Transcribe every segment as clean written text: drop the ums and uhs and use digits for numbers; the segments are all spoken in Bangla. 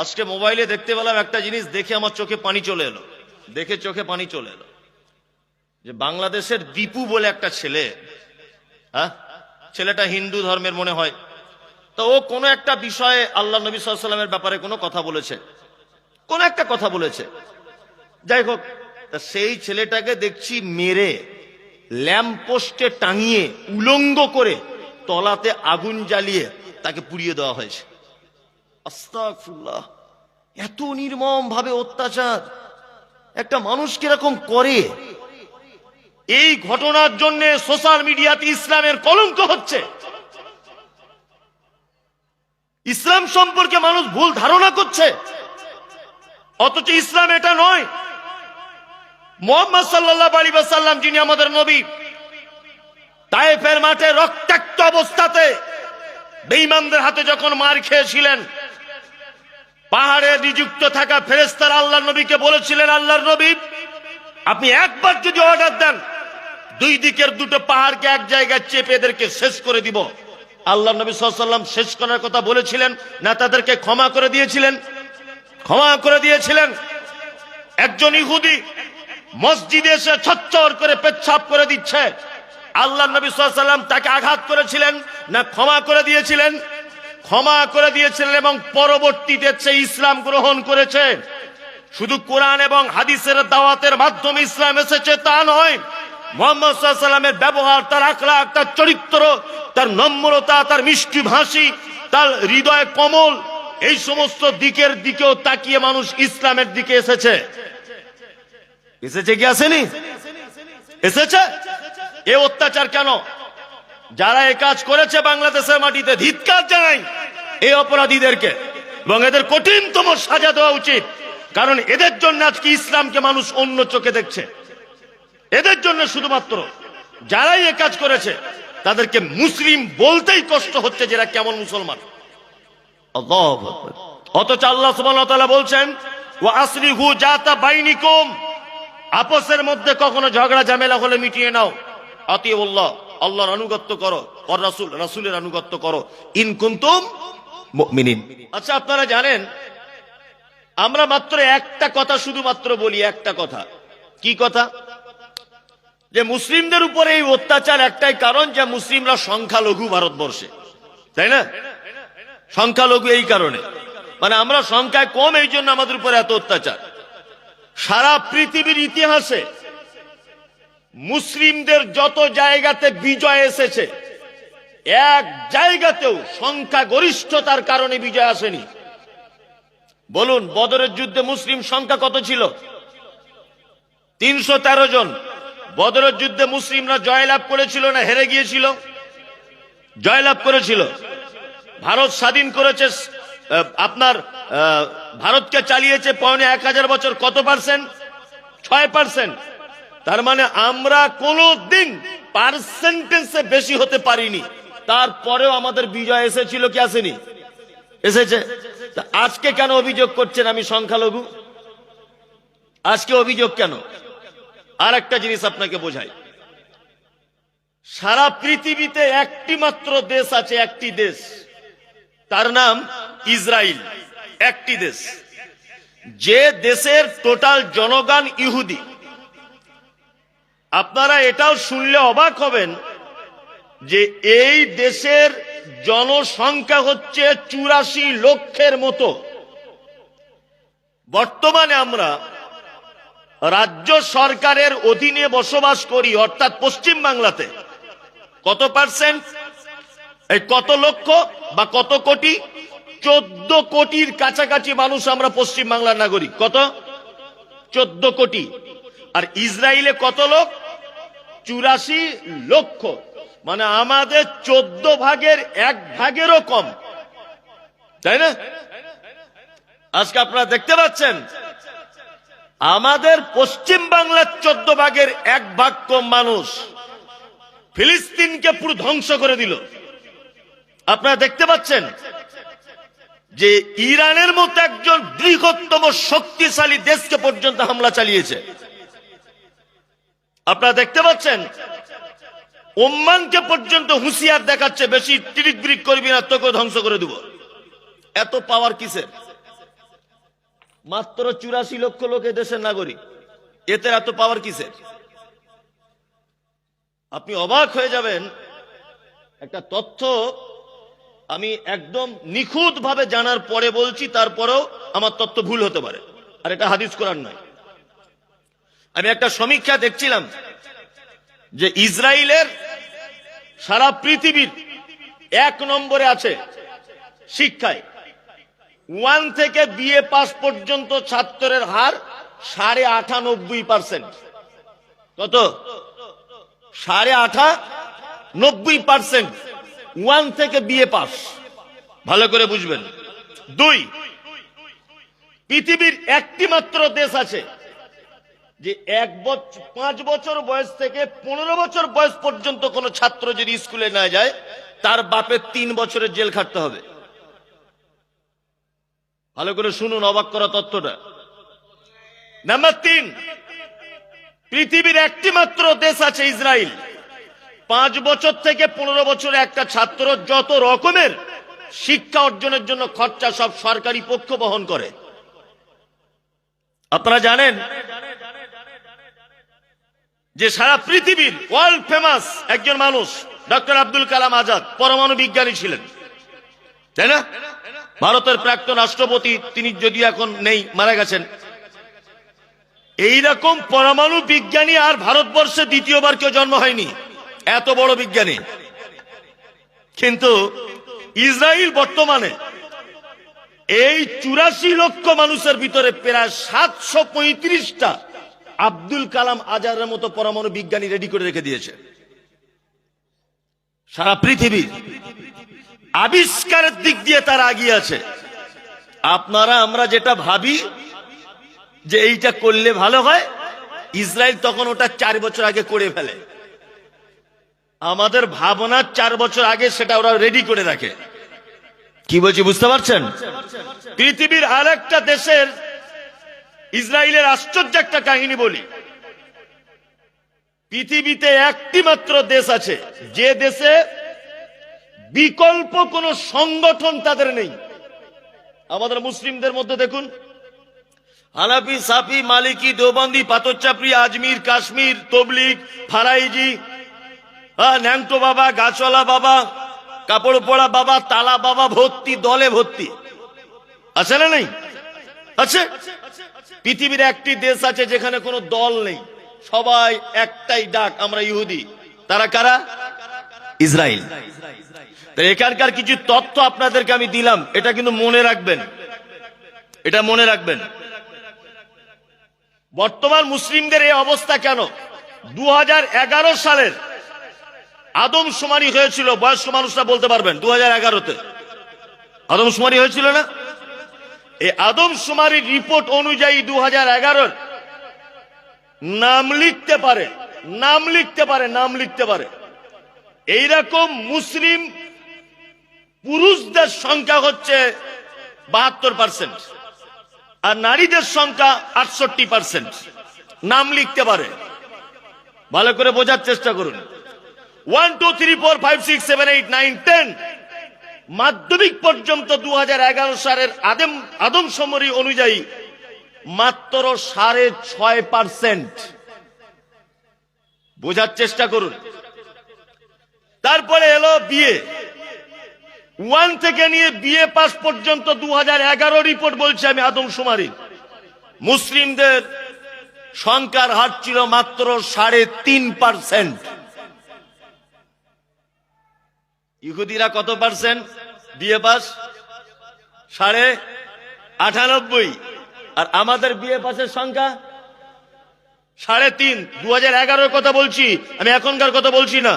আজকে মোবাইলে দেখতে পেলাম একটা জিনিস, দেখে আমার চোখে পানি চলে এলো, যে বাংলাদেশের দীপু বলে একটা ছেলে, ছেলেটা হিন্দু ধর্মের মনে হয়, তো ও কোনো একটা বিষয়ে আল্লাহ নবী সাল্লাল্লাহু আলাইহি ওয়াসাল্লামের ব্যাপারে কোনো কথা বলেছে, কোন একটা কথা বলেছে। যাই হোক, সেই ছেলেটাকে দেখছি মেরে ল্যাম্পপোস্টে টাঙিয়ে উলঙ্গ করে তলাতে আগুন জ্বালিয়ে তাকে পুড়িয়ে দেওয়া হয়েছে। আস্তাগফিরুল্লাহ, এত নির্মম ভাবে অত্যাচার একটা মানুষ কিরকম করে। এই ঘটনার জন্য সোশ্যাল মিডিয়াতে ইসলামের কলঙ্ক হচ্ছে। ইসলাম সম্পর্কে মানুষ ভুল ধারণা করছে, অথচ ইসলাম এটা নয়। মুহাম্মদ সাল্লাল্লাহু আলাইহি ওয়াসাল্লাম, যিনি আমাদের নবী, তায়েফের মাঠে রক্তাক্ত অবস্থাতে বেঈমানদের হাতে যখন মার খেয়েছিলেন, পাহাড়ে নিযুক্ত থাকা ফেরেশতারা আল্লাহর নবীকে বলেছিলেন, আল্লাহর নবী, আপনি একবার যদি অর্ডার দেন, দুই দিকের দুটো পাহাড়কে এক জায়গায় চেপে এদেরকে শেষ করে দিব। আল্লাহর নবী সাল্লাল্লাহু আলাইহি ওয়াসাল্লাম শেষ করার কথা বলেছিলেন না তাদেরকে ক্ষমা করে দিয়েছিলেন? ক্ষমা করে দিয়েছিলেন। একজন ইহুদি মসজিদে এসে ছচ্ছর করে পেচ্ছাপ করে দিচ্ছে, আল্লাহর নবী সাল্লাল্লাহু আলাইহি ওয়াসাল্লাম তাকে আঘাত করেছিলেন না ক্ষমা করে দিয়েছিলেন? ক্ষমা করে দিয়েছিলেন, এবং পরবর্তীতে সে ইসলাম গ্রহণ করেছে। শুধু কোরআন এবং হাদিসের দাওয়াতের মাধ্যমে ইসলাম এসেছে তা নয়, মুহাম্মদ সাল্লাল্লাহু আলাইহি ওয়াসাল্লামের ব্যবহার, তার আখলাক, তার চরিত্র, তার নম্রতা, তার মিষ্টি ভাষী, তার হৃদয় কমল, এই সমস্ত দিকের দিকেও তাকিয়ে মানুষ ইসলামের দিকে এসেছে। এসেছে কি আসেনি? এসেছে। এ অত্যাচার কেন? যারা এ কাজ করেছে বাংলাদেশের মাটিতে ধিক্কার জানাই এই অপরাধীদেরকে, এবং এদের কঠিনতম সাজা দেওয়া উচিত। কারণ এদের জন্য আজকে ইসলামকে মানুষ অন্য চোখে দেখছে। এদের জন্য শুধুমাত্র যারাই এ কাজ করেছে তাদেরকে মুসলিম বলতেই কষ্ট হচ্ছে, যারা কেমন মুসলমান। আল্লাহু আকবার। অথচ আল্লাহ সুবহানাহু ওয়া তাআলা বলছেন, ওয়া আসলিহু জাতা বাইনিকুম, আপসের মধ্যে কখনো ঝগড়া ঝামেলা হলে মিটিয়ে নাও। আতিউল্লাহ, আল্লাহর আনুগত্য করো, আর রাসূল, রাসূলের আনুগত্য করো, ইন কুনতুম মুমিনিন। আচ্ছা, আপনারা জানেন আমরা মাত্র একটা কথা শুধুমাত্র বলি, একটা কথা। কি কথা? যে মুসলিমদের উপরে এই অত্যাচার একটাই কারণ, যে মুসলিমরা সংখ্যালঘু ভারতবর্ষে, তাই না? সংখ্যালঘু এই কারণে, মানে আমরা সংখ্যায় কম, এই জন্য আমাদের উপরে এত অত্যাচার। সারা পৃথিবীর ইতিহাসে মুসলিমদের যত জায়গাতে বিজয় এসেছে, এক জায়গাতেও সংখ্যাগরিষ্ঠতার কারণে বিজয় আসেনি। বলুন, বদরের যুদ্ধে মুসলিম সংখ্যা কত ছিল? 313 জন। বদরের যুদ্ধে মুসলিমরা জয়লাভ করেছিল না হেরে গিয়েছিল? জয়লাভ করেছিল। ভারত স্বাধীন করেছে, আপনার ভারতকে চালিয়েছে 1000 বছর, কত পার্সেন্ট? 6%। তার মানে আমরা কোনদিন পার্সেন্টেজে বেশি হতে পারিনি, তারপরেও আমাদের বিজয় এসেছিল কি আসেনি? এসেছে। আজকে কেন অভিযোগ করছেন আমি সংখ্যালঘু? আজকে অভিযোগ কেন? আর একটা জিনিস আপনাকে বোঝাই, সারা পৃথিবীতে একটি মাত্র দেশ আছে, একটি দেশ, তার নাম ইসরায়েল। একটি দেশ, যে দেশের টোটাল জনগণ ইহুদি। আপনারা এটাও শুনলে অবাক হবেন যে এই দেশের জনসংখ্যা হচ্ছে 84 লক্ষের মতো। বর্তমানে আমরা রাজ্য সরকারের অধীনে বসবাস করি, অর্থাৎ পশ্চিম বাংলাতে। কত পার্সেন্ট? এই কত লক্ষ বা কত কোটি? 14 কোটির কাছাকাছি মানুষ আমরা পশ্চিম বাংলার নাগরিক। কত? 14 কোটি। আর ইসরায়েলে কত লোক? 84 লক্ষ। মানে আমাদের 14 ভাগের 1 ভাগেরও কম, তাই না? আজকে আপনারা দেখতে পাচ্ছেন আমাদের পশ্চিম বাংলার 14 ভাগের 1 ভাগ কম মানুষ ফিলিস্তিনকে পুরো ধ্বংস করে দিল। আপনারা দেখতে পাচ্ছেন যে ইরানের মতো একজন বৃহত্তম শক্তিশালী দেশকে পর্যন্ত হামলা চালিয়েছে। আপনারা দেখতে পাচ্ছেন ওমানকে পর্যন্ত হুঁশিয়ার দেখাচ্ছে, বেশি টিরিক বিরিক করবি না, তোকে ধ্বংস করে দেব। এত পাওয়ার কিসের? মাত্র 84 লক্ষ লোক এদেশের নাগরিক, এতে এত পাওয়ার কিসের? আপনি অবাক হয়ে যাবেন। একটা তথ্য আমি একদম নিখুঁত ভাবে জানার পরে বলছি, তারপরেও আমার তথ্য ভুল হতে পারে, আর এটা হাদিস কোরআন নয়। আমি একটা সমীক্ষা দেখছিলাম যে ইসরায়েলের সারা পৃথিবীর 1 নম্বরে আছে শিক্ষায়। 1 থেকে বিএ পাস পর্যন্ত ছাত্রের হার 98.5%। কত? 98.5%। 1 থেকে বিএ পাস, ভালো করে বুঝবেন। 2, পৃথিবীর একটি মাত্র দেশ আছে যে 5 বছর বয়স থেকে 15 বছর বয়স পর্যন্ত কোন ছাত্র যদি স্কুলে না যায়, তার বাপের 3 বছরের জেল খাটতে হবে। ভালো করে শুনুন অবাক করা তথ্যটা। নাম্বার 3, পৃথিবীর একটি মাত্র দেশ আছে ইসরায়েল, 5 বছর থেকে 15 বছরে একটা ছাত্র যত রকমের শিক্ষা অর্জনের জন্য খরচা সব সরকারি পক্ষ বহন করে। আপনারা জানেন যে সারা পৃথিবীর ওয়ার্ল্ড ফেমাস একজন মানুষ ডক্টর আব্দুল কালাম আজাদ পরমাণু বিজ্ঞানী ছিলেন, তাই না? ভারতের প্রাক্তন রাষ্ট্রপতি, তিনি যদিও এখন নেই, মারা গেছেন। এইরকম পরমাণু বিজ্ঞানী আর ভারতবর্ষে দ্বিতীয়বার কেউ জন্ম হয়নি, এত বড় বিজ্ঞানী। কিন্তু ইসরায়েল বর্তমানে এই 84 লক্ষ মানুষের ভিতরে প্রায় 735টা আব্দুল কালাম আজাদের মতো পরমাণু বিজ্ঞানী রেডি করে রেখে দিয়েছে। সারা পৃথিবীর আবিষ্কারের দিক দিয়ে তারা এগিয়ে আছে। আপনারা আমরা যেটা ভাবি যে এইটা করলে ভালো হয়, ইসরায়েল তখন ওটা 4 বছর আগে করে ফেলে। আমাদের ভাবনা 4 বছর আগে সেটা ওরা রেডি করে রাখে। কি বলছি বুঝতে পারছেন? পৃথিবীর আরেকটা দেশের, ইসরায়েলের আশ্চর্য একটা কাহিনী বলি। পৃথিবীতে একটি মাত্র দেশ আছে যে দেশে বিকল্প কোন সংগঠন তাদের নেই। আমাদের মুসলিমদের মধ্যে দেখুন, হানাফি, সাফি, মালিকি, দেওবন্দি, পাথরচাপড়ি, আজমির, কাশ্মীর, তবলিগ, ফারাইজি, ন্যাংটো বাবা, গাছওয়ালা বাবা, কাপড় পড়া বাবা, তালা বাবা, ভর্তি, দলে ভর্তি। আছে না নেই? আছে। পৃথিবীর একটি দেশ আছে যেখানে কোনো দল নেই, সবাই একটাই ডাক, আমরা ইহুদি। তারা কারা? ইসরায়েল। এখানকার কিছু তথ্য আপনাদেরকে আমি দিলাম, এটা কিন্তু মনে রাখবেন, এটা মনে রাখবেন। বর্তমান মুসলিমদের এই অবস্থা কেন? 2011 সালের আদমশুমারি হয়েছিল, বয়স্ক মানুষরা বলতে পারবেন। 2011-তে আদমশুমারি হয়েছিল না? এই আদমশুমারির রিপোর্ট অনুযায়ী 2011-র নাম লিখতে পারে, নাম লিখতে পারে, নাম লিখতে পারে এইরকম মুসলিম পুরুষদের সংখ্যা হচ্ছে 72%, আর নারীদের সংখ্যা 68%। নাম লিখতে পারে, ভালো করে বোঝার চেষ্টা করুন। 1 2 3 4 5 6 7 8 9 10 মাধ্যমিক পর্যন্ত 2011 সালের আদমশুমারি অনুযায়ী মাত্র 6.5%। বোঝার চেষ্টা করুন। তারপরে এলো বিয়ে, 1 থেকে নিয়ে বিএ পাস পর্যন্ত 2011 রিপোর্ট বলছে, আমি আদমশুমারি, মুসলিমদের সংখ্যার হার ছিল মাত্র 3.5%। ইহুদিরা কত পার্সেন্ট বিএ পাস? 98.5। আর আমাদের বিএ পাসের সংখ্যা 3.5। 2011-র কথা বলছি আমি, এখনকার কথা বলছি না।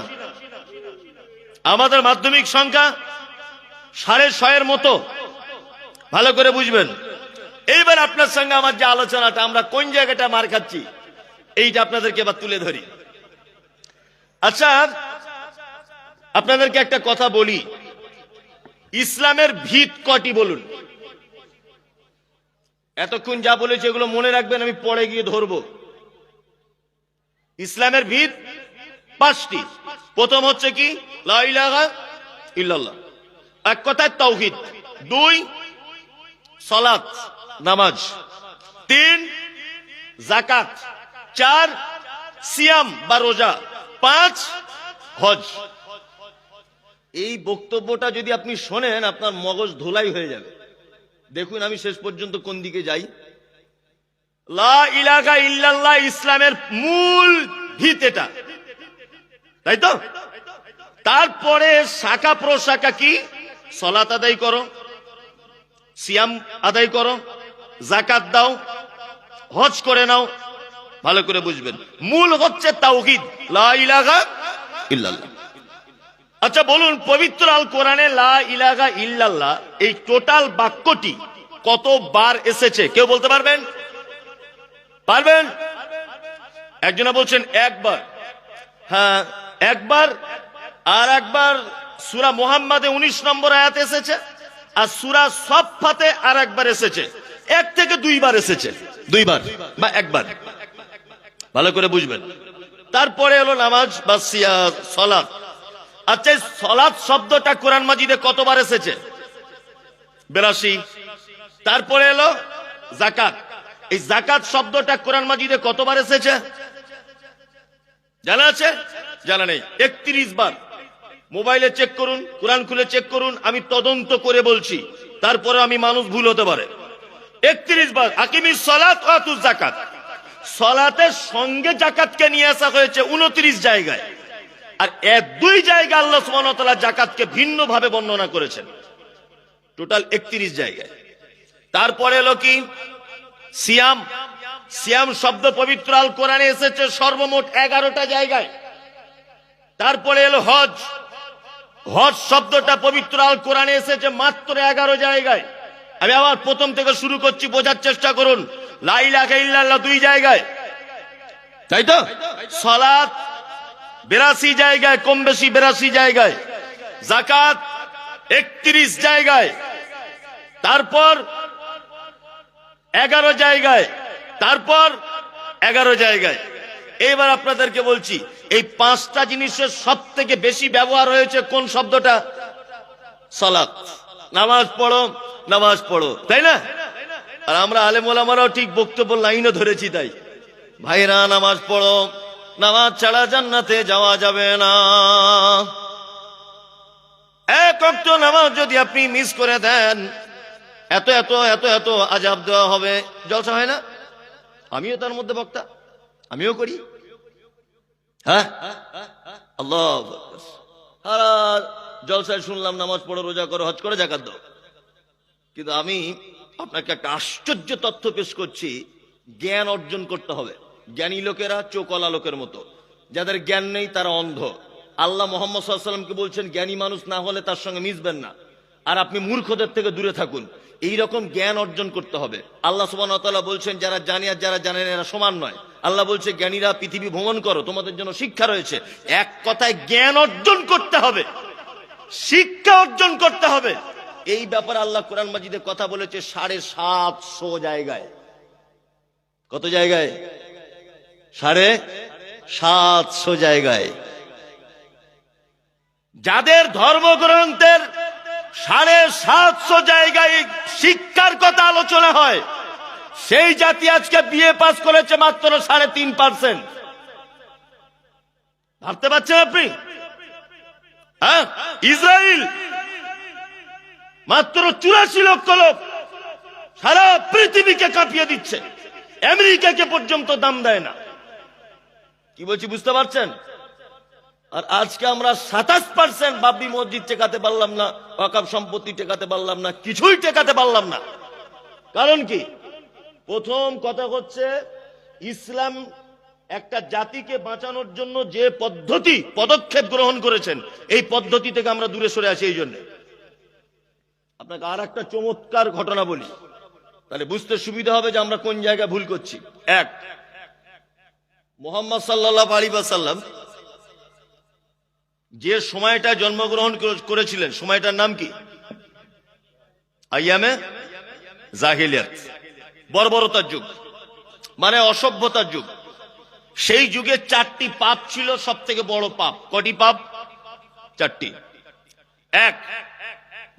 আমাদের মাধ্যমিক সংখ্যা 6.5-এর মতো, ভালো করে বুঝবেন। এইবার আপনার সঙ্গে আমার যে আলোচনাটা, আমরা কোন জায়গাটা মার খাচ্ছি, এইটা আপনাদেরকে এবার তুলে ধরি। আচ্ছা, আপনাদেরকে একটা কথা বলি, ইসলামের ভিত কটি বলুন? এতক্ষণ যা বলেছি এগুলো মনে রাখবেন, আমি পরে গিয়ে ধরবো। ইসলামের ভিত 5টি। প্রথম হচ্ছে কি? লা ইলাহা ইল্লাল্লাহ, এক কথায় তাওহীদ। 2 সালাত, নামাজ। তিন জাকাত, চার সিয়াম বা রোজা, পাঁচ হজ। এই বক্তব্যটা যদি আপনি শোনেন আপনার মগজ ধোলাই হয়ে যাবে। দেখুন আমি শেষ পর্যন্ত কোন দিকে যাই। লা ইলাহা ইল্লাল্লাহ ইসলামের মূল ভিত এটা, তাই তো? তারপরে শাখা প্রশাখা কি? সালাত আদায় করো, সিয়াম আদায় করো, যাকাত দাও, হজ করে নাও। ভালো করে বুঝবেন, মূল হচ্ছে তাওহীদ, লা ইলাহা ইল্লাল্লাহ। আচ্ছা বলুন, পবিত্র আল কোরআনে লা ইলাহা ইল্লাল্লাহ এই টোটাল বাক্যটি কতবার এসেছে কেউ বলতে পারবেন? পারবেন? একজনা বলছেন একবার। হ্যাঁ একবার। আর একবার সূরা মুহাম্মাদে 19 নম্বর আয়াত এসেছে, আর সূরা সফফাতে আর একবার এসেছে। এক থেকে দুইবার এসেছে, দুইবার বা একবার। ভালো করে বুঝবেন। তারপরে হলো নামাজ বা সালাত। আচ্ছা সালাত শব্দটা কোরআন মাজিদে কতবার এসেছে? 82। তারপরে এলো যাকাত। এই যাকাত শব্দটা কোরআন মাজিদে কতবার এসেছে জানা আছে? জানা নেই। 31 বার। মোবাইলে চেক করুন, কোরআন খুলে চেক করুন, আমি তদন্ত করে বলছি, তারপরে আমি মানুষ ভুল হতে পারে। 31 বার আকিমিস সালাত ওয়া আতুজ যাকাত। সালাতের সঙ্গে যাকাতকে নিয়ে আসা হয়েছে 29 জায়গায়, আর দুই জায়গায় আল্লাহ সুবহানাহু ওয়া তাআলা যাকাতকে ভিন্নভাবে বর্ণনা করেছেন, টোটাল 31 জায়গায়। তারপরে হলো কি? সিয়াম। সিয়াম শব্দ পবিত্র আল কোরআনে এসেছে সর্বমোট 11টা জায়গায়। তারপরে এলো হজ। হজ শব্দটা পবিত্র আল কোরআনে এসেছে মাত্র 11 জায়গায়। আমি আবার প্রথম থেকে শুরু করছি, বোঝার চেষ্টা করুন। লা ইলাহা ইল্লাল্লাহ 2 জায়গায়, তাই তো? সালাত 82 জায়গায়, কম বেশি 82 জায়গায়। যাকাত 31 জায়গায়। তারপর 11 জায়গায়। তারপর 11 জায়গায়। এবার আপনাদেরকে বলছি, এই 5টা জিনিসের সব থেকে বেশি ব্যবহার হয়েছে কোন শব্দটা? সালাত। নামাজ পড়ো, নামাজ পড়ো, তাই না? আর আমরা আলেম ওলামারাও ঠিক বক্তব্য লাইনও ধরেছি। তাই ভাইরা নামাজ পড়ো, নামাজ ছাড়া জান্নাতে যাওয়া যাবে না। এক ওয়াক্ত নামাজ যদি আপনি মিস করে দেন, এত এত এত এত আযাব দেওয়া হবে। জলসা হয় না? আমিও তার মধ্যে বক্তা, আমিও করি। হ্যাঁ আল্লাহু আকবার। সারা জলসায় শুনলাম নামাজ পড়ো, রোজা করো, হজ করে, যাকাত দাও। কিন্তু আমি আপনাকে একটা আশ্চর্য তথ্য পেশ করছি। জ্ঞান অর্জন করতে হবে। জ্ঞানী লোকেরা চোখওয়ালা লোকের মতো, যাদের জ্ঞান নেই তারা অন্ধ। আল্লাহ মুহাম্মদ সাল্লাল্লাহু আলাইহি ওয়াসাল্লামকে বলছেন জ্ঞানী মানুষ না হলে তার সঙ্গে মিশবেন না, আর আপনি মূর্খদের থেকে দূরে থাকুন। এই রকম জ্ঞান অর্জন করতে হবে। আল্লাহ সুবহানাহু ওয়া তাআলা বলছেন যারা জানে আর যারা জানে না এরা সমান নয়। আল্লাহ বলছে জ্ঞানীরা পৃথিবী ভ্রমণ করো, তোমাদের জন্য শিক্ষা রয়েছে। এক কথায় জ্ঞান অর্জন করতে হবে, শিক্ষা অর্জন করতে হবে। এই ব্যাপারে আল্লাহ কোরআন মাজিদে কথা বলেছে 750 জায়গায়। কত জায়গায়? 750 জায়গায়। যাদের ধর্মগ্রন্থের 750 জায়গায় শিক্ষার কথা আলোচনা হয়, সেই জাতি আজকে বিএ পাস করেছে মাত্র 3.5%। ভাবতে পারছেন আপনি? হ্যাঁ, ইসরায়েল মাত্র 84 লক্ষ লোক সারা পৃথিবীকে কাঁপিয়ে দিচ্ছে, আমেরিকাকে পর্যন্ত দাম দেয় না। কি বলছি বুঝতে পারছেন? আর আজকে আমরা 27% বাবরি মসজিদ টেকাতে পারলাম না, ওয়াকফ সম্পত্তি টেকাতে পারলাম না, কিছুই টেকাতে পারলাম না। কারণ কি? প্রথম কথা হচ্ছে ইসলাম একটা জাতিকে বাঁচানোর জন্য যে পদক্ষেপ গ্রহণ করেছেন, এই পদ্ধতি থেকে আমরা দূরে সরে আসি। এই জন্য আপনাকে আর একটা চমৎকার ঘটনা বলি, তাহলে বুঝতে সুবিধা হবে যে আমরা কোন জায়গায় ভুল করছি। এক, মুহাম্মদ সাল্লাল্লাহু আলাইহি ওয়াসাল্লাম যে সময়টা জন্মগ্রহণ করেছিলেন, সময়টার নাম কি? আইয়ামে জাহিলিয়াত, বর্বরতার যুগ, মানে অসভ্যতার যুগ। সেই যুগে 4টি পাপ ছিল সব থেকে বড় পাপ। কটি পাপ? 4টি। 1,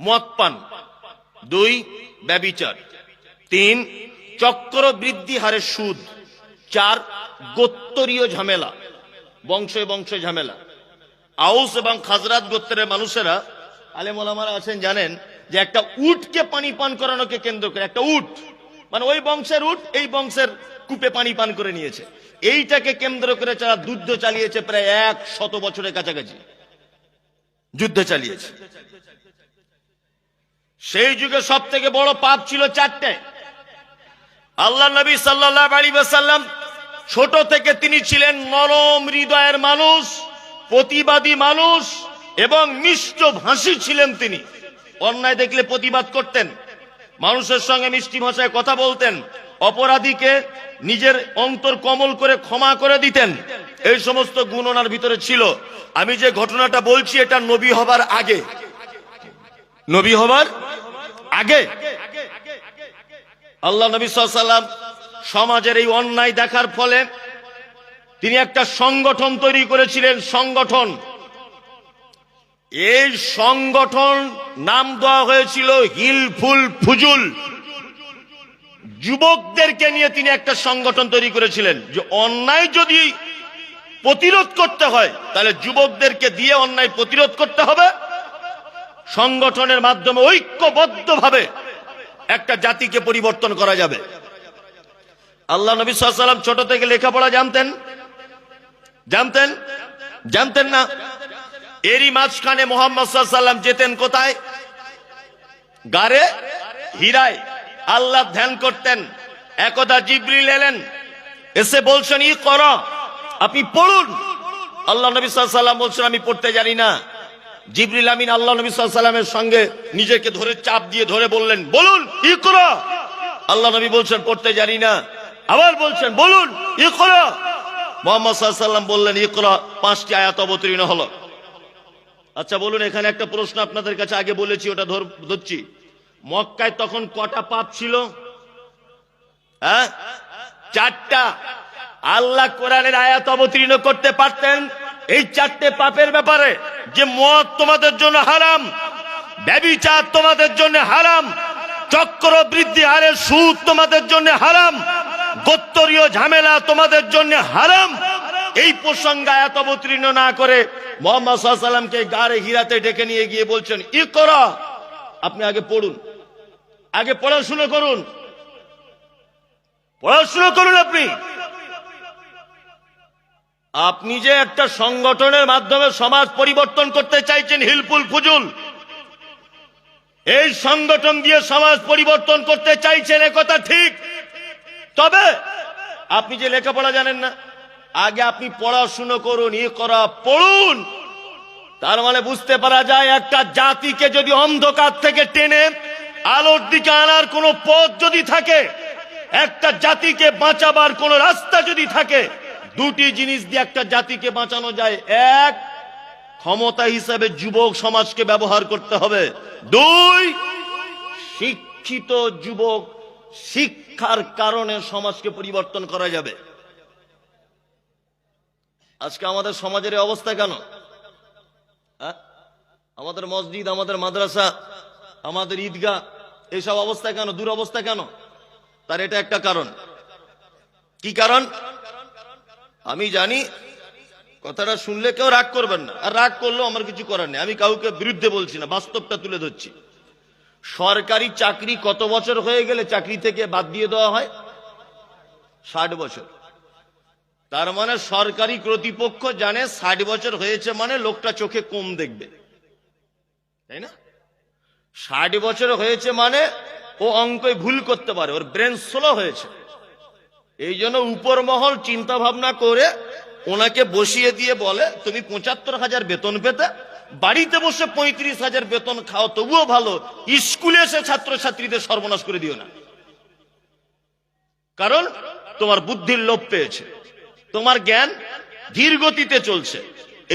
মদ পান। 2, ব্যভিচার। 3, চক্রবৃদ্ধি হারে সুদ, 4 গোত্তরীয় ঝামেলা, বংশে বংশে ঝামেলা। আউস এবং খাজরাত গোত্রের মানুষেরা, আলেম ওলামারা আছেন জানেন, যে একটা উটকে পানি পান করানোকে কেন্দ্র করে, একটা উট মানে ওই বংশের উট এই বংশের কূপে পানি পান করে নিয়েছে, এইটাকে কেন্দ্র করে যারা যুদ্ধ চালিয়েছে, প্রায় 100 বছরের কাছাকাছি যুদ্ধ চালিয়েছে। সেই যুগে সব থেকে বড় পাপ ছিল 4টে। আল্লাহ নবী সাল্লাল্লাহু আলাইহি ওয়াসাল্লাম ছোট থেকে তিনি ছিলেন নরম হৃদয়ের মানুষ, প্রতিবাদী মানুষ এবং মিষ্ট ভাষী ছিলেন। তিনি অন্যায় দেখলে প্রতিবাদ করতেন, মানুষের সঙ্গে মিষ্টি ভাষায় কথা বলতেন, অপরাধীকে নিজের অন্তর কোমল করে ক্ষমা করে দিতেন। এই সমস্ত গুণ ওনার ভিতরে ছিল। আমি যে ঘটনাটা বলছি এটা নবী হবার আগে, নবী হবার আগে। আল্লাহ নবী সাল্লাল্লাহু আলাইহি ওয়াসাল্লাম সমাজের এই অন্যায় দেখার ফলে তিনি একটা সংগঠন তৈরি করেছিলেন। সংগঠন, এই সংগঠন নাম দেওয়া হয়েছিল হিলফুল ফুজুল। যুবকদেরকে নিয়ে তিনি একটা সংগঠন তৈরি করেছিলেন, যে অন্যায় যদি প্রতিরোধ করতে হয় তাহলে যুবকদেরকে দিয়ে অন্যায় প্রতিরোধ করতে হবে। সংগঠনের মাধ্যমে ঐক্যবদ্ধভাবে একটা জাতিকে পরিবর্তন করা যাবে। আল্লাহ নবী সাল্লাল্লাহু আলাইহি ওয়াসাল্লাম ছোট থেকে লেখাপড়া জানতেন? জানতেন? জানতেন না। এরই মাঝখানে মুহাম্মদ সাল্লাল্লাহু আলাইহি ওয়াসাল্লাম যেতেন কোথায়? গারে হিরায় আল্লাহ ধ্যান করতেন। একদা জিবরিল এলেন, এসে বলছেন ইকরা, আপনি পড়ুন। আল্লাহ নবী সাল্লাল্লাহু আলাইহি ওয়াসাল্লাম বলছেন আমি পড়তে জানি না। জিবরিল আমিন আল্লাহ নবী সাল্লাল্লাহু আলাইহি ওয়াসাল্লামের সঙ্গে নিজেকে ধরে চাপ দিয়ে ধরে বললেন, বলুন ইকরা। আল্লাহ নবী বলছেন পড়তে জানি না। আবার বলছেন বলুন ইকরা। মুহাম্মদ সাল্লাল্লাহু আলাইহি ওয়াসাল্লাম বললেন ইকরা। 5টি আয়াত অবতীর্ণ হলো। আচ্ছা বলুন, এখানে একটা প্রশ্ন আপনাদের কাছে আগে বলেছি, ওটা ধরছি। মক্কায় তখন কটা পাপ ছিল? 4টা। আল্লাহ কোরআনের আয়াত অবতীর্ণ করতে পারতেন এই 4টে পাপের ব্যাপারে, যে মদ তোমাদের জন্য হারাম, ব্যভিচার তোমাদের জন্য হারাম, চক্রবৃদ্ধি হারে সুদ তোমাদের জন্য হারাম, গোত্তরীয় ঝামেলা তোমাদের জন্য হারাম। এই প্রসঙ্গে আয়াত অবতীর্ণ না করে মুহাম্মদ সাল্লাল্লাহু আলাইহি ওয়াসাল্লামকে গারে হিরাতে ডেকে নিয়ে গিয়ে বলছেন ইকরা, আপনি আগে পড়ুন, আগে পড়াশোনা করুন, পড়াশোনা করুন। আপনি যে একটা সংগঠনের মাধ্যমে সমাজ পরিবর্তন করতে চাইছেন, হিলফুল ফুজুল, এই সংগঠন দিয়ে সমাজ পরিবর্তন করতে চাইছেন, একথা ঠিক। তবে আপনি যে লেখাপড়া জানেন না, আগে আপনি পড়াশুনো করুন, ইকরা পড়ুন। তার মানে বুঝতে পারা যায় একটা জাতিকে যদি অন্ধকার থেকে টেনে আলোর দিকে আনার কোন পথ যদি থাকে, একটা জাতিকে বাঁচাবার কোন রাস্তা যদি থাকে, 2টি জিনিস দিয়ে একটা জাতিকে বাঁচানো যায়। 1, ক্ষমতা হিসাবে যুবক সমাজকে ব্যবহার করতে হবে। 2, শিক্ষিত যুবক, শিক্ষার কারণে সমাজকে পরিবর্তন করা যাবে। আজকে আমাদের সমাজের অবস্থা কেন? আমাদের মসজিদ, আমাদের মাদ্রাসা, আমাদের ঈদগাহ, এইসব অবস্থা কেন, দুরবস্থা কেন? তার এটা একটা কারণ। কি কারণ? আমি জানি কথাটা শুনলে কেউ রাগ করবেন না, আর রাগ করলেও আমার কিছু করার নেই। আমি কাউকে বিরুদ্ধে বলছি না, বাস্তবটা তুলে ধরছি। সরকারি চাকরি কত বছর হয়ে গেলে চাকরি থেকে বাদ দিয়ে দেওয়া হয়? 60 বছর। তার মানে সরকারি কর্তৃপক্ষ জানে 60 বছর হয়েছে মানে লোকটা চোখে কম দেখবে, তাই না? 60 বছর হয়েছে মানে ও অঙ্কে ভুল করতে পারে, ওর ব্রেন স্লো হয়েছে। এই জন্য উপর মহল চিন্তা ভাবনা করে ওনাকে বসিয়ে দিয়ে বলে তুমি 75,000 বেতন পেতে, বাড়িতে বসে 35,000 বেতন খাও, তবুও ভালো, স্কুলে এসে ছাত্রছাত্রীদের সর্বনাশ করে দিও না। কারণ তোমার বুদ্ধির লোপ পেয়েছে, তোমার জ্ঞান ধীর গতিতে চলছে।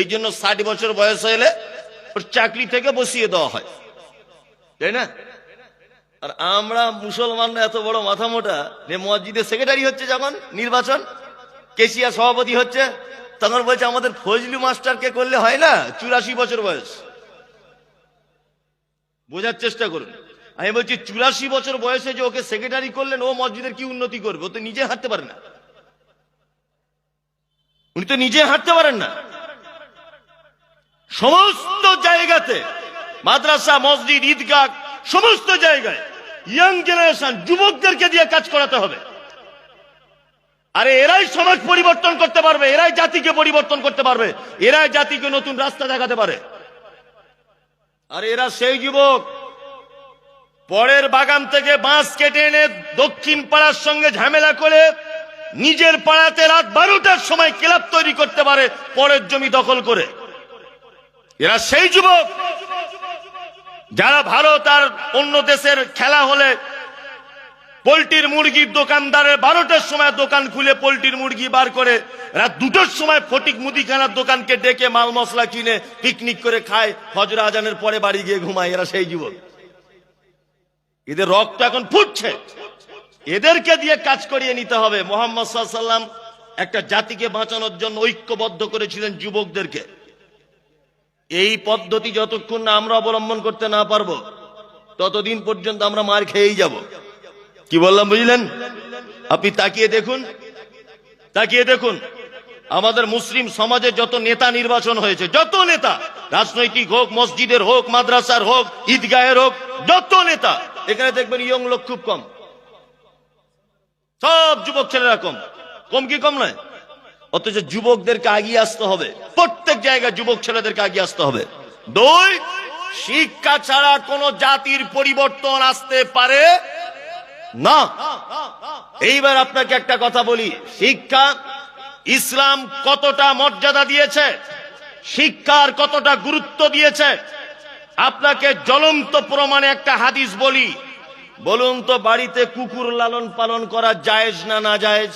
এই জন্য 60 বছর বয়স হলে ওর চাকরি থেকে বসিয়ে দেওয়া হয়, তাই না? আর আমরা মুসলমানরা এত বড় মাথা মোটা, মসজিদের সেক্রেটারি হচ্ছে যখন নির্বাচন, কেশিয়া সভাপতি হচ্ছে, তখন বলছে আমাদের ফজলু মাস্টারকে করলে হয় না, 84 বছর বয়স। বোঝার চেষ্টা করুন, আমি বলছি 84 বছর বয়সে যে ওকে সেক্রেটারি করলেন, ও মসজিদের কি উন্নতি করবে? ও তো নিজে হাঁটতে পারে না, উনি তো নিজে হাঁটতে পারেন না। সমস্ত জায়গাতে মাদ্রাসা, মসজিদ, ঈদগাহ, সমস্ত জায়গায় ইয়াং জেনারেশন, যুবকদেরকে দিয়ে কাজ করাতে হবে। আরে এরাই সমাজ পরিবর্তন করতে পারবে, এরাই জাতিকে পরিবর্তন করতে পারবে, এরাই জাতিকে নতুন রাস্তা দেখাতে পারে। আর এরা সেই যুবক পরের বাগান থেকে বাঁশ কেটে এনে দক্ষিণ পাড়ার সঙ্গে ঝামেলা করে নিজের পাড়াতে রাত 12টার সময় ক্লাব তৈরি করতে পারে পরের জমি দখল করে। এরা সেই যুবক যারা ভারত আর অন্য দেশের খেলা হলে পোল্ট্রির মুরগির দোকানদারের 12টার সময় দোকান খুলে পোল্ট্রির মুরগি বার করে রাত 2টোর সময় ফটিক মুদিখানার দোকানকে ডেকে মাল মশলা কিনে পিকনিক করে খায়, ফজর আজানের পরে বাড়ি গিয়ে ঘুমায়। এরা সেই যুবক, এদের রক্ত এখন ফুটছে, এদেরকে দিয়ে কাজ করিয়ে নিতে হবে। মুহাম্মদ সাল্লাল্লাহু আলাইহি ওয়াসাল্লাম একটা জাতিকে বাঁচানোর জন্য ঐক্যবদ্ধ করেছিলেন যুবকদেরকে। এই পদ্ধতি যতক্ষণ না আমরা অবলম্বন করতে না পারবো, ততদিন পর্যন্ত আমরা মার খেয়েই যাব। কি বললাম বুঝলেন? আপনি তাকিয়ে দেখুন, তাকিয়ে দেখুন আমাদের মুসলিম সমাজে যত নেতা নির্বাচন হয়েছে, যত নেতা, রাজনৈতিক হোক, মসজিদের হোক, মাদ্রাসার হোক, ঈদগাহের হোক, যত নেতা, এখানে দেখবেন ইয়ং লোক খুব কম, সব যুবক ছেলেরা কম। কম কি কম নয়? অথচ যুবকদেরকে এগিয়ে আসতে হবে, প্রত্যেক জায়গায় যুবক ছেলেদেরকে এগিয়ে আসতে হবে। 2, শিক্ষা ছাড়া কোন জাতির পরিবর্তন আসতে পারে না। এইবার আপনাকে একটা কথা বলি, শিক্ষা ইসলাম কতটা মর্যাদা দিয়েছে, শিক্ষার কতটা গুরুত্ব দিয়েছে, আপনাকে জ্বলন্ত প্রমাণে একটা হাদিস বলি। বলুন তো, বাড়িতে কুকুর লালন পালন করা জায়েজ না না জায়েজ?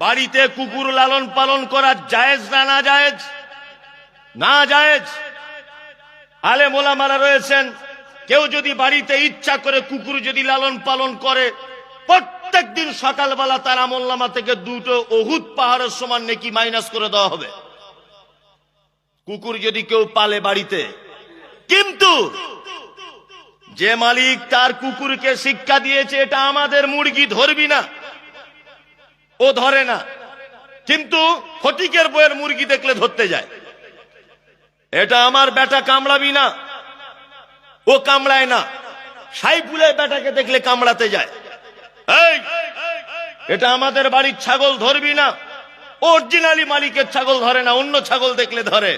বাড়িতে কুকুর লালন পালন করা জায়েজ না না জায়েজ? না জায়েজ। আলেম ওলামারা রয়েছেন, কেউ যদি বাড়িতে ইচ্ছা করে কুকুর যদি লালন পালন করে, প্রত্যেক দিন সকালবেলা তার আমলনামা থেকে 2টো উহুদ পাহাড়ের সমান নেকি মাইনাস করে দেওয়া হবে, কুকুর যদি কেউ পালে বাড়িতে। কিন্তু যে মালিক তার কুকুরকে শিক্ষা দিয়েছে এটা আমাদের মুরগি ধরবি না, ও ধরে না, কিন্তু ফটিকের বইয়ের মুরগি দেখলে ধরতে যায়। এটা আমার বেটা কামড়াবি না, ও কামড়ায় না। সাইফুলের বেটাকে দেখলে কামড়াতে যায়। এই, এটা আমাদের বাড়ির ছাগল ধরবি না, অরিজিনালি মালিকের ছাগল ধরে না, অন্য ছাগল দেখলে ধরে।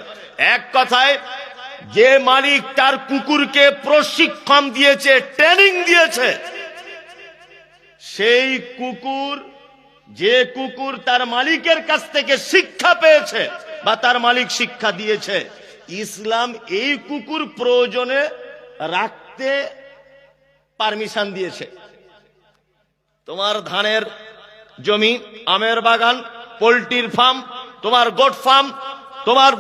এক কথায়, যে মালিক তার কুকুরকে প্রশিক্ষণ দিয়েছে, ট্রেনিং দিয়েছে, সেই কুকুর, যে কুকুর তার মালিকের কাছ থেকে শিক্ষা পেয়েছে বা তার মালিক শিক্ষা দিয়েছে, ইসলাম এই কুকুর প্রয়োজনে রাখতে পারমিশন দিয়েছে। তোমার ধানের জমি, আমের বাগান, পোল্ট্রির ফার্ম, তোমার গোট ফার্ম, তোমার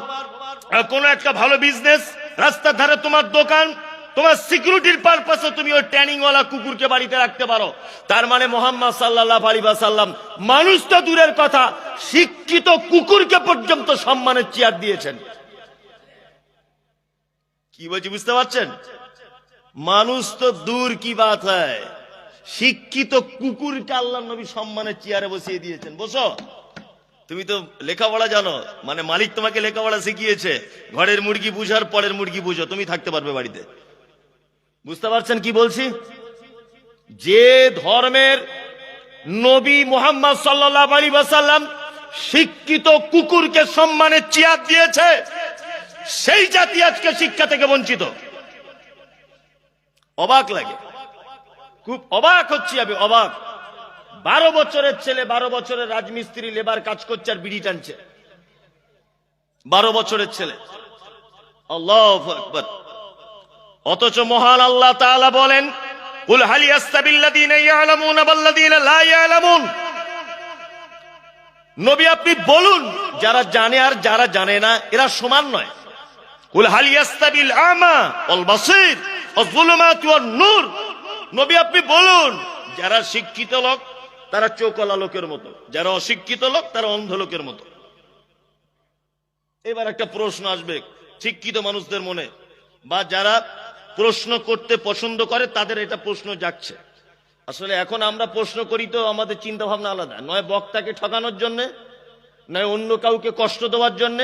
কোন একটা ভালো বিজনেস, রাস্তার ধারে তোমার দোকান, তোমার সিকিউরিটির পারপাসে তুমি ওই ট্রেনিং ওয়ালা কুকুরকে বাড়িতে রাখতে পারো। তার মানে মুহাম্মদ সাল্লাল্লাহু আলাইহি ওয়াসাল্লাম মানুষ তো দূরের কথা, শিক্ষিত কুকুরকে পর্যন্ত সম্মানের চেয়ার দিয়েছেন। কি বলছি বুঝতে পারছেন? মানুষ তো দূর কি বাত হয়, শিক্ষিত কুকুরকে আল্লাহর নবী সম্মানের চেয়ারে বসিয়ে দিয়েছেন। বসো, তুমি তো লেখাপড়া জানো, মানে মালিক তোমাকে লেখাপড়া শিখিয়েছে, ঘরের মুরগি বুঝার পরের মুরগি বুঝো, তুমি থাকতে পারবে বাড়িতে। বুঝতে পারছেন কি বলছি? যে ধর্মের নবী মুহাম্মদ সাল্লাল্লাহু আলাইহি ওয়াসাল্লাম শিক্ষিত কুকুরকে সম্মানের চেয়ার দিয়েছে, সেই জাতি আজকে শিক্ষা থেকে বঞ্চিত। অবাক লাগে, খুব অবাক হচ্ছি আমি, অবাক। 12 বছরের ছেলে, 12 বছরের রাজমিস্ত্রি লেবার কাজ করছে আর বিড়ি টানছে। 12 বছরের ছেলে, আল্লাহু আকবার। অথচ মহান আল্লাহ তাআলা বলেন, কুল হাল ইয়াস্তাবিল্লাযীনা ইয়ালামুনা ওয়াল্লাযীনা লা ইয়ালামুন। নবী আপনি বলুন, যারা জানে আর যারা জানে না এরা সমান নয়। কুল হাল ইয়াস্তাবিল আমা ওয়াল বাসীর ওয়াজ যুলুমাতু ওয়ান নূর। নবী আপনি বলুন, যারা শিক্ষিত লোক তারা চোখওয়ালা লোকের মতো, যারা অশিক্ষিত লোক তারা অন্ধ লোকের মতো। এবার একটা প্রশ্ন আসবে শিক্ষিত মানুষদের মনে, বা যারা প্রশ্ন করতে পছন্দ করে তাদের এটা প্রশ্ন যাচ্ছে। আসলে এখন আমরা প্রশ্ন করি তো আমাদের চিন্তা ভাবনা আলাদা, নয় বক্তাকে ঠকানোর জন্য, নয় অন্য কাউকে কষ্ট দেওয়ার জন্য,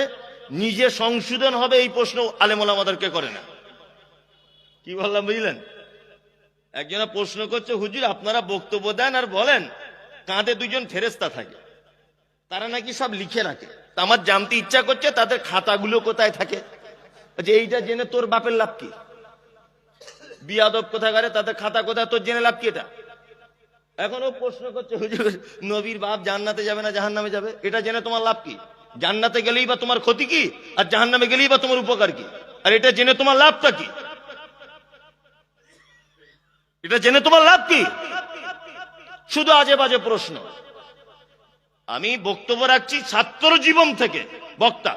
নিজে সংশোধন হবে এই প্রশ্ন আলেম ওলামাদেরকে করে না। কি বললাম বুঝলেন? একজনা প্রশ্ন করছে, হুজুর যে বক্তব্য দেন আর বলেন কাঁধে দুজন ফেরেশতা থাকে, তারা নাকি সব লিখে রাখে। তা আমার জানতে ইচ্ছা করছে তাদের খাতাগুলো কোথায় থাকে। যে এইটা জেনে তোর বাপের লাভ কি? বিয়াদব কোথাকারে, তাদের খাতা কোথায়, তোর জেনে লাভ কি? এটা এখনো প্রশ্ন করছে, হুজুর নবীর বাপ জান্নাতে যাবে না জাহান্নামে যাবে, এটা জেনে তোমার লাভ কি? জান্নাতে গেলেই বা তোমার ক্ষতি কি, আর জাহান্নামে গেলেই বা তোমার উপকার কি? আর এটা জেনে তোমার লাভটা কি? এটা জেনে তোমার লাভ কি? শুধু আজে বাজে প্রশ্ন। আমি বক্তব্য রাখছি ছাত্র জীবন থেকে, বক্তা।